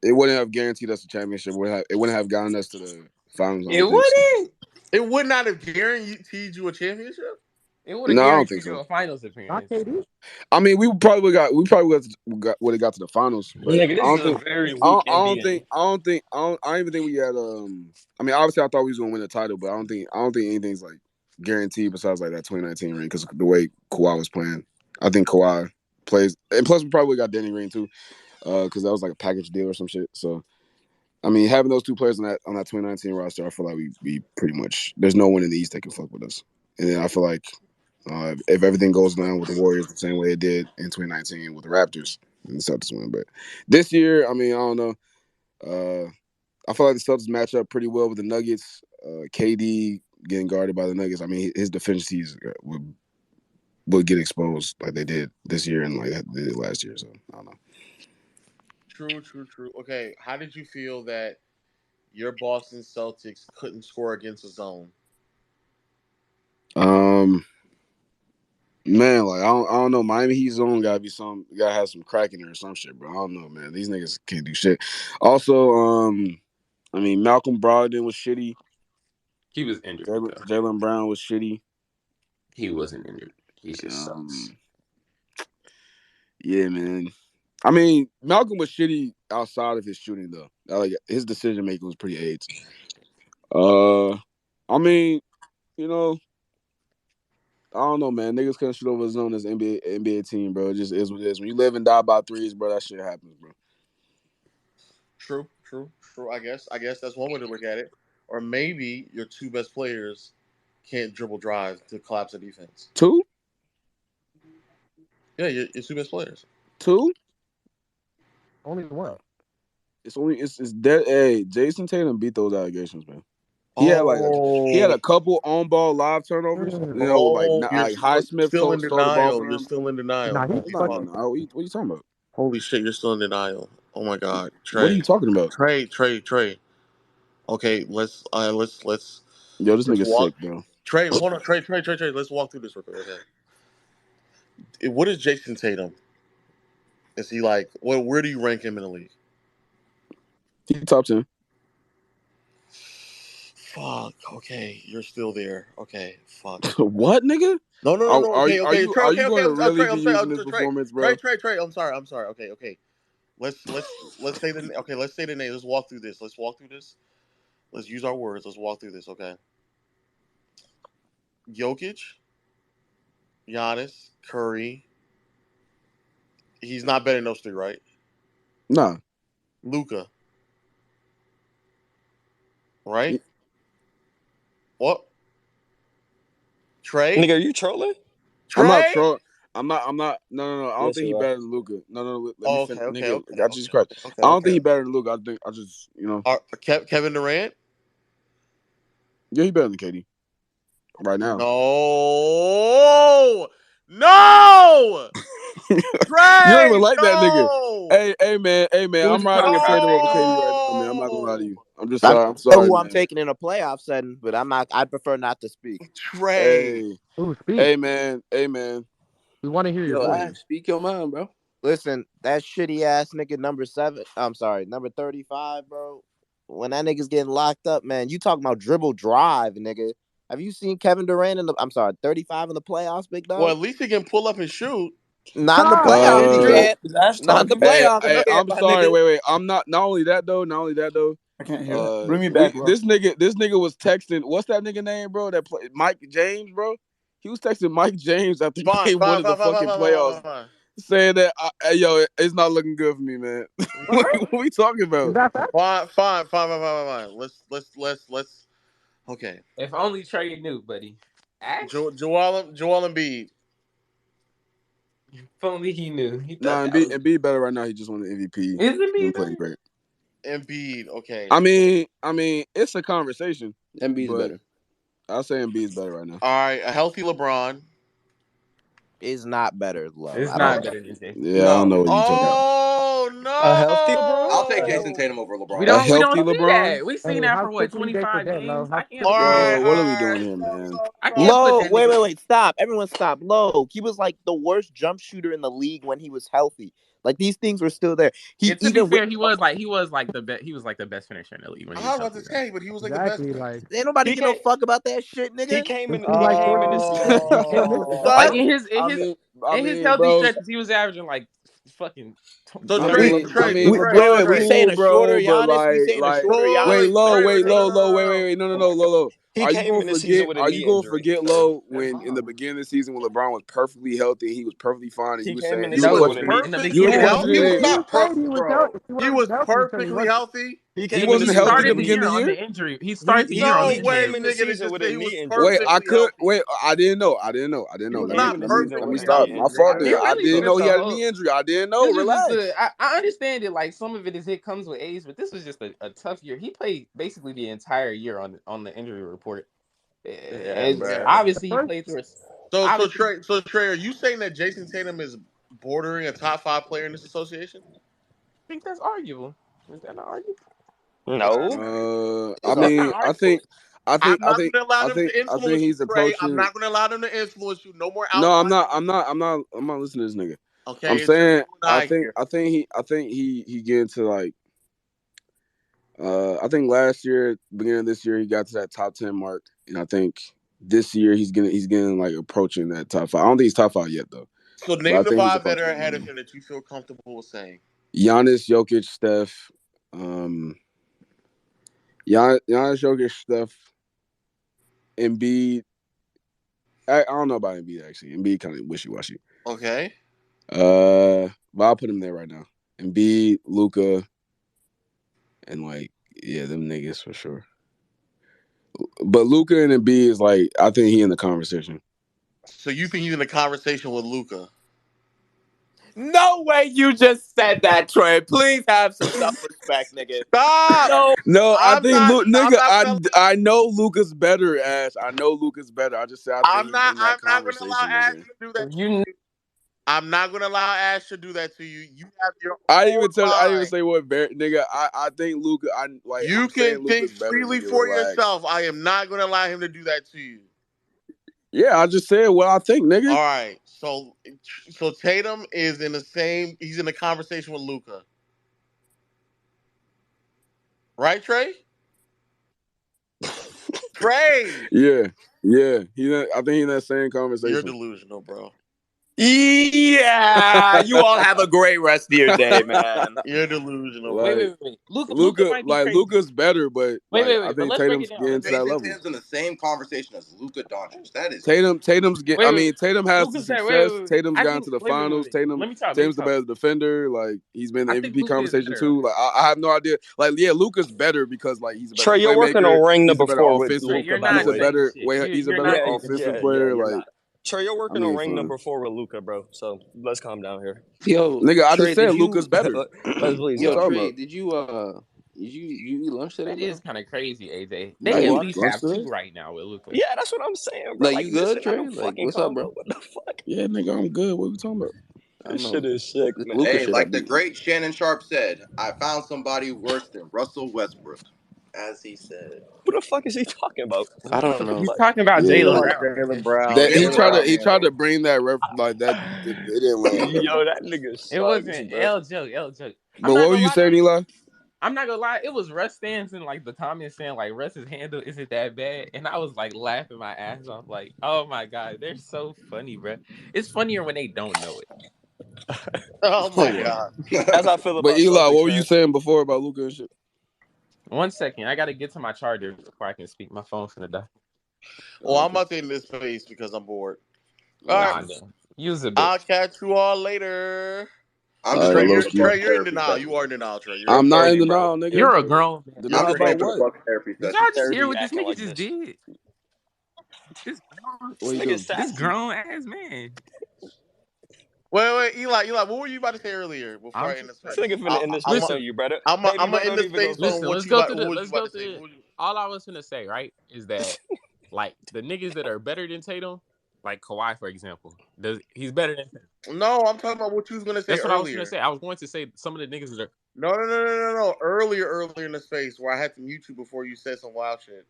H: It wouldn't have guaranteed us a championship. It wouldn't have gotten us to the finals. I
E: It
H: don't think so.
E: wouldn't.
A: It would not have guaranteed you a championship.
E: It would have
H: No, I don't think
E: guaranteed you
H: so.
E: a finals
J: Not
E: appearance.
J: KD.
H: I mean, would have got to the finals, but
G: Nigga,
H: I
G: this is
H: don't
G: a
H: think.
G: very weak NBA.
H: I don't even think we had. I mean, obviously, I thought we was gonna win the title, but I don't think anything's like guaranteed besides like that 2019 ring because the way Kawhi was playing. I think Kawhi plays, and plus we probably got Danny Green too, because that was like a package deal or some shit. So I mean, having those two players on that 2019 roster, I feel like we pretty much there's no one in the East that can fuck with us. And then I feel like if everything goes down with the Warriors the same way it did in 2019 with the Raptors, then the Celtics win. But this year, I mean, I don't know. I feel like the Celtics match up pretty well with the Nuggets. KD getting guarded by the Nuggets. I mean, his deficiencies would get exposed like they did this year and like they did last year. So I don't know.
A: True, true, true. Okay, how did you feel that your Boston Celtics couldn't score against a zone?
H: Man, like I don't know. Miami Heat zone gotta have some crack in there or some shit, bro. I don't know, man. These niggas can't do shit. Also, I mean Malcolm Brogdon was shitty.
E: He was injured though.
H: Jaylen Brown was shitty.
E: He wasn't injured. He just sucks.
H: Yeah, man. I mean, Malcolm was shitty outside of his shooting though. Like his decision making was pretty AIDS. I mean, you know, I don't know, man. Niggas couldn't shoot over the zone as an NBA team, bro. It just is what it is. When you live and die by threes, bro, that shit happens, bro.
A: True, true, true. I guess that's one way to look at it. Or maybe your two best players can't dribble drive to collapse the defense.
H: Two?
A: Yeah, your two best players.
H: Two?
J: Only one.
H: It's dead. Hey, Jason Tatum beat those allegations, man. He had
A: Oh,
H: a couple on ball live turnovers. You know,
A: oh,
H: like Highsmith
A: still in
H: stole the ball
A: denial.
H: from
A: You're
H: him.
A: still in denial.
J: Nah, he
A: Holy
H: No,
A: fuck.
J: fucking.
H: no. What are you talking about?
A: Holy shit, you're still in denial. Oh my god.
H: What are you
A: Trey.
H: talking about?
A: Trey. Okay, let's
H: Yo, this
A: let's
H: nigga's
A: walk.
H: sick, bro.
A: Trey, hold on. Trey. Let's walk through this real quick, okay? What is Jason Tatum? Is he like where do you rank him in the league?
H: He top 10.
A: Fuck. Okay, you're still there. Okay. Fuck.
H: What, nigga?
A: No. Okay. Trey.
H: Are you going to really
A: Trey.
H: be
A: I'm sorry.
H: using this performance,
A: Trey.
H: bro?
A: I'm sorry. Okay. Let's say the okay. Let's say the name. Let's walk through this. Let's use our words. Let's walk through this. Okay. Jokic, Giannis, Curry. He's not better than those three, right?
H: Nah.
A: Luca, right? What? Trey?
G: Nigga, are you trolling?
H: I'm not
A: Trey?
H: trolling. I'm not. No. I don't
G: Yes,
H: think he
G: you are.
H: better than Luca. No. Let me
A: Oh,
H: finish, nigga. I just
A: okay,
H: Christ.
A: okay,
H: I don't think
A: okay.
H: he better than Luca. I just,
A: Kevin Durant?
H: yeah, he better than KD right now.
A: No, no,
H: You don't even
A: Trey,
H: like that nigga.
A: no,
H: Hey, man.
E: Who'd
H: I'm
E: you
H: riding
E: talk
H: with
E: about,
H: Tatum over
E: Trey?
H: KD right now, man. I'm not gonna lie to
A: no,
H: you. I'm just
C: I
H: sorry. I'm
C: know
H: sorry,
C: who I'm
H: man.
C: taking in a playoff setting, but I'm not. I'd prefer not to speak.
A: Trey.
H: Hey,
J: Ooh, speak.
H: man.
J: We want to hear your
B: Yo,
J: voice.
B: Ash, speak your mind, bro.
C: Listen, that shitty ass nigga number 7. I'm sorry, number 35, bro. When that nigga's getting locked up, man, you talking about dribble drive, nigga. Have you seen Kevin Durant I'm sorry, 35 in the playoffs, big
A: Well,
C: dog?
A: at least he can pull up and shoot.
C: Not in the
J: Stop.
C: playoffs, he
H: Uh,
C: can't.
G: Is Ash
C: Not in the
G: talking?
C: playoffs, he
H: hey,
C: can't,
H: I'm
C: my
H: sorry.
C: nigga.
H: Wait. I'm not. Not only that though.
K: I can't hear that. Bring me back,
H: We
K: bro.
H: this nigga was texting. What's that nigga name, bro? That play Mike James, bro. He was texting Mike James after
A: Fine,
H: game one of the fucking playoffs,
A: fine.
H: saying that, hey, yo, it's not looking good for me, man. What we talking
J: Is
H: about?
J: that fact?
A: Fine. Let's. Okay.
E: If only Trey knew, buddy. Ash?
A: Joel Embiid.
E: If only he knew.
H: Nah, Embiid better right now. He just won the MVP.
E: Is it
H: He
E: me
H: been playing
E: better?
H: great.
A: Embiid. Okay.
H: I mean, it's a conversation,
B: Embiid's
H: but
B: better.
H: I'll say Embiid's better right now.
A: All right. A healthy LeBron.
C: Is not better, love.
E: It's
C: I don't
E: not
C: know.
E: better than Jason.
H: Yeah, I don't know
I: No,
H: what you talking about.
A: Oh
G: A healthy LeBron?
I: I'll take
A: no!
I: Jason Tatum over
E: We
I: LeBron.
H: A
E: don't
H: healthy
E: see
H: LeBron?
E: that. We seen
J: Hey,
E: that
J: how
E: for what,
J: quickly they
E: 25
J: forget, Lo?
E: games?
J: How
E: I can't
J: quickly
E: put
J: they
E: that.
H: Bro,
J: forget?
H: what are we doing here, man?
E: I can't put that nigga.
C: Wait. Stop. Everyone stop. Low. He was like the worst jump shooter in the league when he was healthy. Like these things were still there. He
E: And to be
C: even with
E: fair, he was like the best. He was like the best finisher in the league when
A: I
E: he was
A: was about to
E: healthy. Right?
A: say, but he was like the best.
J: Exactly. Like
C: ain't nobody
G: He
C: give no
G: can't.
C: fuck about that shit,
G: He
C: nigga.
G: came in.
J: them seem
G: He
J: like
G: came in the
J: 40
G: season.
J: games.
G: He
J: You can't
G: came
J: miss
G: in.
J: the
C: What?
J: playoffs.
E: Like in
H: I
E: his
H: mean,
E: healthy
H: bro.
E: stretches, he was averaging like fucking
A: So
H: I
C: We,
H: mean,
A: Trey,
H: I
A: Trey,
H: mean,
A: so Trey,
C: wait.
H: LeBron's
C: We
A: Trey.
C: saying
H: cool,
C: a shorter
H: bro, but
C: Giannis? We saying a shorter
H: wait,
C: Giannis?
H: low,
A: Trey,
H: wait,
A: no,
H: low,
A: no,
H: low,
A: no, no.
H: wait, no, low.
G: He
H: Are you
G: came
H: gonna
G: in the season
H: forget?
G: with a
H: Are you
G: knee
H: gonna
G: injury.
H: forget low
E: that's
H: when in the
E: fine.
H: beginning of the season when LeBron was perfectly healthy and he was perfectly fine, and
G: He
H: you were
G: came in
H: saying
G: the
A: He
H: you were
G: season
A: was
G: with a
E: No,
G: knee.
E: in the
H: you were
A: perfectly
E: beginning,
A: healthy.
I: He was
H: questioning.
J: He
I: not
J: said he
I: perfect,
J: was healthy.
I: bro.
J: He
A: He
J: wasn't
A: was
J: healthy until he
A: perfectly
J: wasn't.
A: healthy.
G: He
H: He
G: came in the
H: wasn't
E: he
G: season
H: healthy
G: with
H: at
G: a
H: the
E: started the
G: knee.
H: beginning
E: year
H: of the
E: on
H: year.
E: the injury. He
G: He
E: started the year
G: he
E: on
A: No
E: the
G: he
A: way,
G: came
E: injury.
G: in the
A: nigga.
G: season with a
A: He was
G: knee injury.
H: Wait,
A: perfectly healthy.
H: I didn't know. I didn't know.
A: He was
G: He came
A: not
G: in the
H: Let
G: season
H: me
G: with
A: perfectly
G: a
H: stop.
G: knee
H: My
A: healthy.
H: fault.
G: injury.
E: He
H: Then I
E: really
H: didn't
E: spent
H: know he
E: the
H: had a
E: whole.
H: knee injury. I didn't know.
E: This was just
H: Relax.
E: I understand it. Like some of it comes with age, but this was just a tough year. He played basically the entire year on the injury report.
G: Yeah,
E: It's
A: Yeah.
G: bro.
J: The
E: obviously he
J: first,
E: played through it.
A: So
E: Obviously,
A: Trey, are you saying that Jason Tatum is bordering a top 5 player in this association?
E: I think that's arguable. Is that not arguable?
G: No,
H: I
I: It's
E: That's
H: mean,
E: not
I: arguable.
E: arguable.
A: I'm not going to allow them to
H: I think
A: influence you,
H: he's
A: Trey. I'm
H: approaching.
A: not going to allow them to influence you. No more
H: No, I'm
A: outside
H: not.
A: voices.
H: I'm not listening to this nigga. I'm
A: Okay, it's just
H: saying.
A: you and I here.
H: I think he get into like. I think last year, beginning of this year, he got to that top 10 mark, and I think this year he's getting like approaching that top 5. I don't think he's top 5 yet though,
A: So
H: but I
A: name the
H: think he's
A: 5 that are
H: approaching.
A: ahead of him that you feel comfortable with saying.
H: Giannis, Jokic, Steph, Giannis, Jokic, Steph, Embiid. I don't know about Embiid actually. Embiid kind of wishy washy.
A: Okay.
H: But I'll put him there right now. Embiid, Luka, and like them niggas for sure. But Luka and Embiid is like I think he in the conversation.
A: So you think he's in a conversation with Luca?
C: No way you just said that, Trey. Please have some self-respect, nigga.
A: Stop!
C: No.
H: No, I
A: I'm
H: think
A: not.
H: Luke,
A: I'm
H: nigga.
A: not gonna.
H: I know Luka's better, Ash. I know Luka's better. I just said I think
A: I'm
H: he's
A: not.
H: in that
A: I'm not gonna allow
H: conversation,
A: Ash
H: nigga.
A: to do that to
E: You
A: you. I'm not gonna allow Ash to do that to you. You have your
H: I didn't
A: own
H: even tell. I didn't even
A: mind.
H: say what, nigga. I think Luka.
A: You
H: I'm saying
A: can think
H: Luka's better,
A: freely
H: nigga.
A: for
H: Relax.
A: yourself. I am not gonna allow him to do that to you.
H: Yeah, I just said what I think, nigga.
A: All right. So Tatum is in the same. He's in a conversation with Luca, right, Trey? Trey,
H: Yeah. I think he's in that same
A: you're
H: conversation.
A: delusional, bro.
C: Yeah, you all have a great rest of your day, man.
A: You're delusional, bro.
H: Like
E: wait. Luca
H: Luka,
E: might be crazy.
H: Luka's better, but I
E: But
H: think
E: let's break it
H: Tatum's
E: down.
H: getting
E: Let's
H: to
E: break
H: that
I: Jason
H: level.
I: Tatum's in the same conversation as Luka Doncic. That is
H: Tatum's get. I mean,
E: wait.
H: Tatum has the
E: Luca's that
H: success.
E: wait.
H: Tatum's
E: I
H: gotten
E: think
H: to the finals.
E: Let me talk.
H: Tatum's the better defender. Like he's been
E: I
H: in the
E: think
H: MVP
E: Luca is
H: conversation
E: better.
H: too. Like I have no idea. Like yeah, Luka's better because like he's a better
G: Trey, you're working
H: playmaker.
G: on ring
H: He's a
G: number
H: better
G: 4 with
H: offensive.
E: Trey,
G: Luca.
E: you're
G: By the
E: not
G: way,
E: saying shit.
H: He's a
E: You're
H: better
E: not
G: yeah,
E: saying
H: offensive
E: shit.
H: player.
G: you're
H: Like
G: not. Trey, you're
H: I
G: working on
H: mean,
G: ring
H: fine.
G: number 4 with Luca, bro. So let's calm down here.
B: Yo,
H: Nigga, I just
B: Trey,
H: said
B: did
H: Luka's
B: you?
H: better.
G: Let's please
H: What you
B: Yo,
G: go.
H: talking
B: Trey,
H: about?
B: did you eat lunch today,
E: That is
B: bro?
E: kind of crazy, AJ.
H: I
E: They
G: Say
E: at
H: ate
G: what?
E: least
H: lunch
E: have two
H: today.
E: right now with Luca.
G: Yeah, that's what I'm saying, bro.
B: Like,
G: Like
B: you
G: this
B: good,
G: shit not
B: Trey?
G: no
B: Like,
G: fucking
B: what's up,
G: combo.
B: bro?
G: What the fuck?
H: Yeah, nigga, I'm good. What we talking about?
B: I
G: This
B: know
G: shit is sick,
B: this
G: man.
B: Luca
I: hey,
B: shit. I
I: like the
B: be.
I: great Shannon Sharp said, I found somebody worse than Russell Westbrook, as he said.
G: Who the fuck is he talking about?
B: I
G: What
B: don't
G: the
B: know.
E: He's
G: fuck?
E: talking about
A: He's talking
E: Jalen
H: Yeah,
A: about
E: Brown,
A: Jalen
E: nigga.
A: Brown.
H: that
I: Jalen Brown,
H: he
I: yeah.
H: tried to bring that like that. It didn't land.
G: Yo, that nigga
E: It
G: sucks,
E: wasn't
G: bro.
E: L joke. I'm
H: But
E: not
H: what were
E: gonna
H: you
E: lie though.
H: saying, Eli?
E: I'm not gonna lie, it was Russ stands in like the comments saying like Russ's handle isn't that bad, and I was like laughing my ass off, like, oh my god, they're so funny, bro. It's funnier when they don't know it.
A: Oh
H: Oh
A: my
H: well.
A: god.
G: As I feel
H: But
G: about
H: Eli,
G: Celtics
H: what were you
G: fans.
H: saying before about Luka and shit?
E: 1 second, I gotta get to my charger before I can speak. My phone's gonna die.
A: Well, I'm about to end this space because I'm bored. All right.
E: Nah, nigga. Use a
A: I'll
E: bitch.
A: catch you all later.
I: I'm
H: All
I: just
H: right,
A: Trey,
I: ready
H: low
I: for
A: you're
H: ski.
A: Trey,
I: fuck
A: you're in
I: therapy,
A: denial.
I: bro.
A: You are in denial, Trey. You're in
H: I'm
I: I'm
H: not
A: denial.
H: in
I: thirsty, bro.
H: denial, nigga.
E: You're a grown man.
I: I'm
H: Denial
I: just
H: about
I: ready for
H: what?
I: fuck therapy
E: Did y'all
I: session.
E: just hear
G: Therapy
E: what this
G: acting
E: nigga
G: like
E: just
G: this.
E: did? This grown,
H: What
G: This
H: you
G: nigga
H: do?
E: this
G: sassy.
E: grown ass man.
A: Wait, Eli, what were you about to say earlier before
E: I'm
A: I end
E: just
A: the
G: This
A: space?
G: nigga finna end this space on
E: listen,
G: you, brother.
A: I'm
G: Baby,
A: gonna
G: bro,
A: end
G: don't
A: the
G: even go
A: space on
G: first.
E: listen.
A: what
E: Let's
A: you
E: go
A: about.
E: through the.
A: What was you
E: Let's
A: about
E: go
A: to say?
E: through
A: What
E: it.
A: was you...
E: All I was gonna say, right, is that like the niggas that are better than Tatum, like Kawhi, for example, he's better than Tatum.
A: No, I'm talking about what you was gonna say
E: That's what I was gonna
A: earlier.
E: say. I was going to say some of the niggas that are.
A: No. Earlier in the space where I had to mute you before you said some wild shit.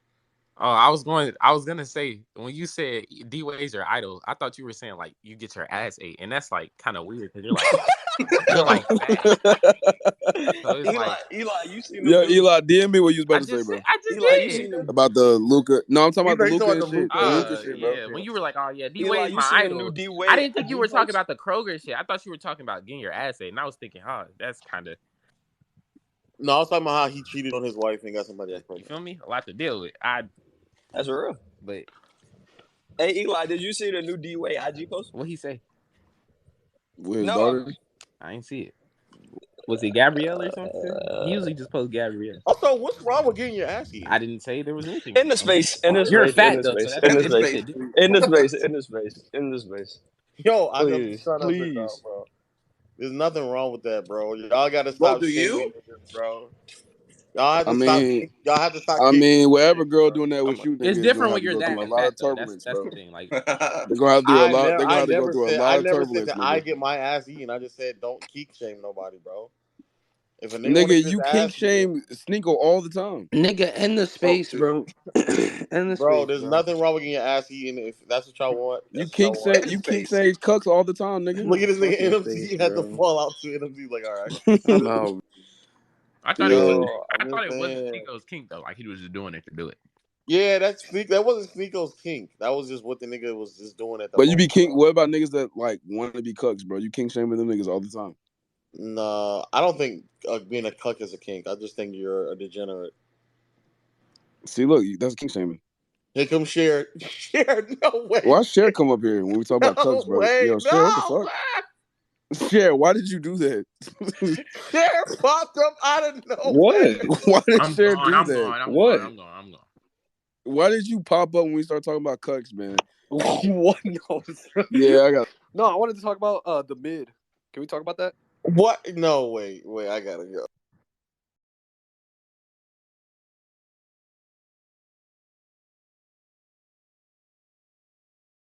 E: Oh, I was gonna say when you said D Wade's your idol, I thought you were saying like you get your ass ate, and that's like kind of weird because you're like fat, so it's like
G: Eli, you seen them
H: Yeah,
G: new?
H: Eli, DM me what you was about to say, bro.
E: I just
G: Eli, you
E: did.
G: seen them?
H: About the Luca. No, I'm talking about the
A: He's talking
H: Luca
A: about
H: and
A: the
H: shit.
A: Luca.
H: The Luca
A: Yeah,
H: shit, bro.
E: Yeah. When you were like, oh yeah, D
G: Eli,
E: Wade's
G: you
E: my
G: seen the new
E: idol.
G: D
E: I
G: Wade
E: didn't think you
G: IG
E: were talking
G: post?
E: about the Kroger shit. I thought you were talking about getting your ass ate, and I was thinking, that's kind of
A: No, I was talking about how he cheated on his wife and got somebody else
E: you
A: pregnant.
E: feel me? A lot to deal with.
G: That's real.
E: But
G: Hey, Eli, did you see the new D Wade IG post?
E: what he say?
H: With his
G: No.
H: daughter.
E: I ain't see it. Was it Gabrielle or something? He usually just posts Gabrielle.
A: Also, what's wrong with getting your ass eaten?
E: I didn't say there was anything.
G: In the space, in the
E: You're
G: space, in
E: fat
G: the
E: though, so
G: space,
E: that's
G: in
I: In
G: the
E: that
I: the
E: makes
G: space,
I: space,
E: it different.
I: please.
G: in the space, in the space, in the space.
A: Yo, I know
G: Please,
A: shut up and down,
G: please.
A: bro. There's nothing wrong with that, bro. Y'all gotta
I: Well,
A: stop
I: do
A: shaming
I: you?
A: niggas, bro. Y'all have
H: I
A: to stop.
H: mean,
A: Y'all have to stop
H: I
A: kicking
H: mean, whatever
A: shit,
H: girl
A: bro.
H: doing that with you,
E: It's
H: nigga, is gonna
E: different
H: have
E: when
H: to
E: you're
H: go
E: that
H: through a
E: and
H: lot
E: fat
H: of
E: though.
H: turbulence,
E: That's the
H: bro.
E: thing. Like
H: They're gonna have to do a lot. They're gonna
A: I
H: have to go
A: never
H: through a
A: said
H: lot of turbulence,
A: that I
H: nigga.
A: get my ass eaten. I just said don't kink shame nobody, bro. If a nigga want to
H: Nigga,
A: get his
H: you kink
A: ass eaten,
H: shame Sneako all the time.
B: Nigga, end the
A: bro,
B: space, bro. End the
A: bro,
B: space,
A: there's
B: bro.
A: nothing wrong with getting your ass eaten. If that's what y'all want,
H: You
A: that's what y'all want.
I: In
H: you kink
I: space.
H: sage cucks all the time, nigga.
A: Look at this nigga
B: Fucking space,
A: NMC had to
B: bro.
A: fall out to NMC. Like, all right,
B: I'm out.
E: I thought it
H: Yeah.
E: wasn't.
A: yo,
E: I
A: I'm
E: thought
A: just
E: it wasn't
A: saying.
E: Nico's kink though. Like he was just doing it to do it.
A: Yeah, that wasn't Sneako's kink. That was just what the nigga was just doing at the
H: But you
A: moment,
H: be kink.
A: bro.
H: What about niggas that like want to be cucks, bro? You kink shaming them niggas all the time.
A: No, I don't think being a cuck is a kink. I just think you're a degenerate.
H: See, look, that's kink shaming.
A: Here comes Cher. Cher, no way.
H: Why Cher come up here when we talk about
A: No
H: cucks, bro?
A: way.
H: Yo, Cher, what the
A: No,
H: fuck?
A: man.
H: Cher, why did you do that?
A: Cher popped up out of
K: What?
A: nowhere.
H: Why did
E: I'm
H: Cher
E: gone.
H: do
E: I'm
H: that?
E: gone. I'm
K: What?
E: gone. I'm gone. I'm gone.
H: Why did you pop up when we start talking about cucks, man?
K: What? No,
H: Yeah, I got.
K: no. I wanted to talk about the mid. Can we talk about that?
A: What? No, wait. I gotta go.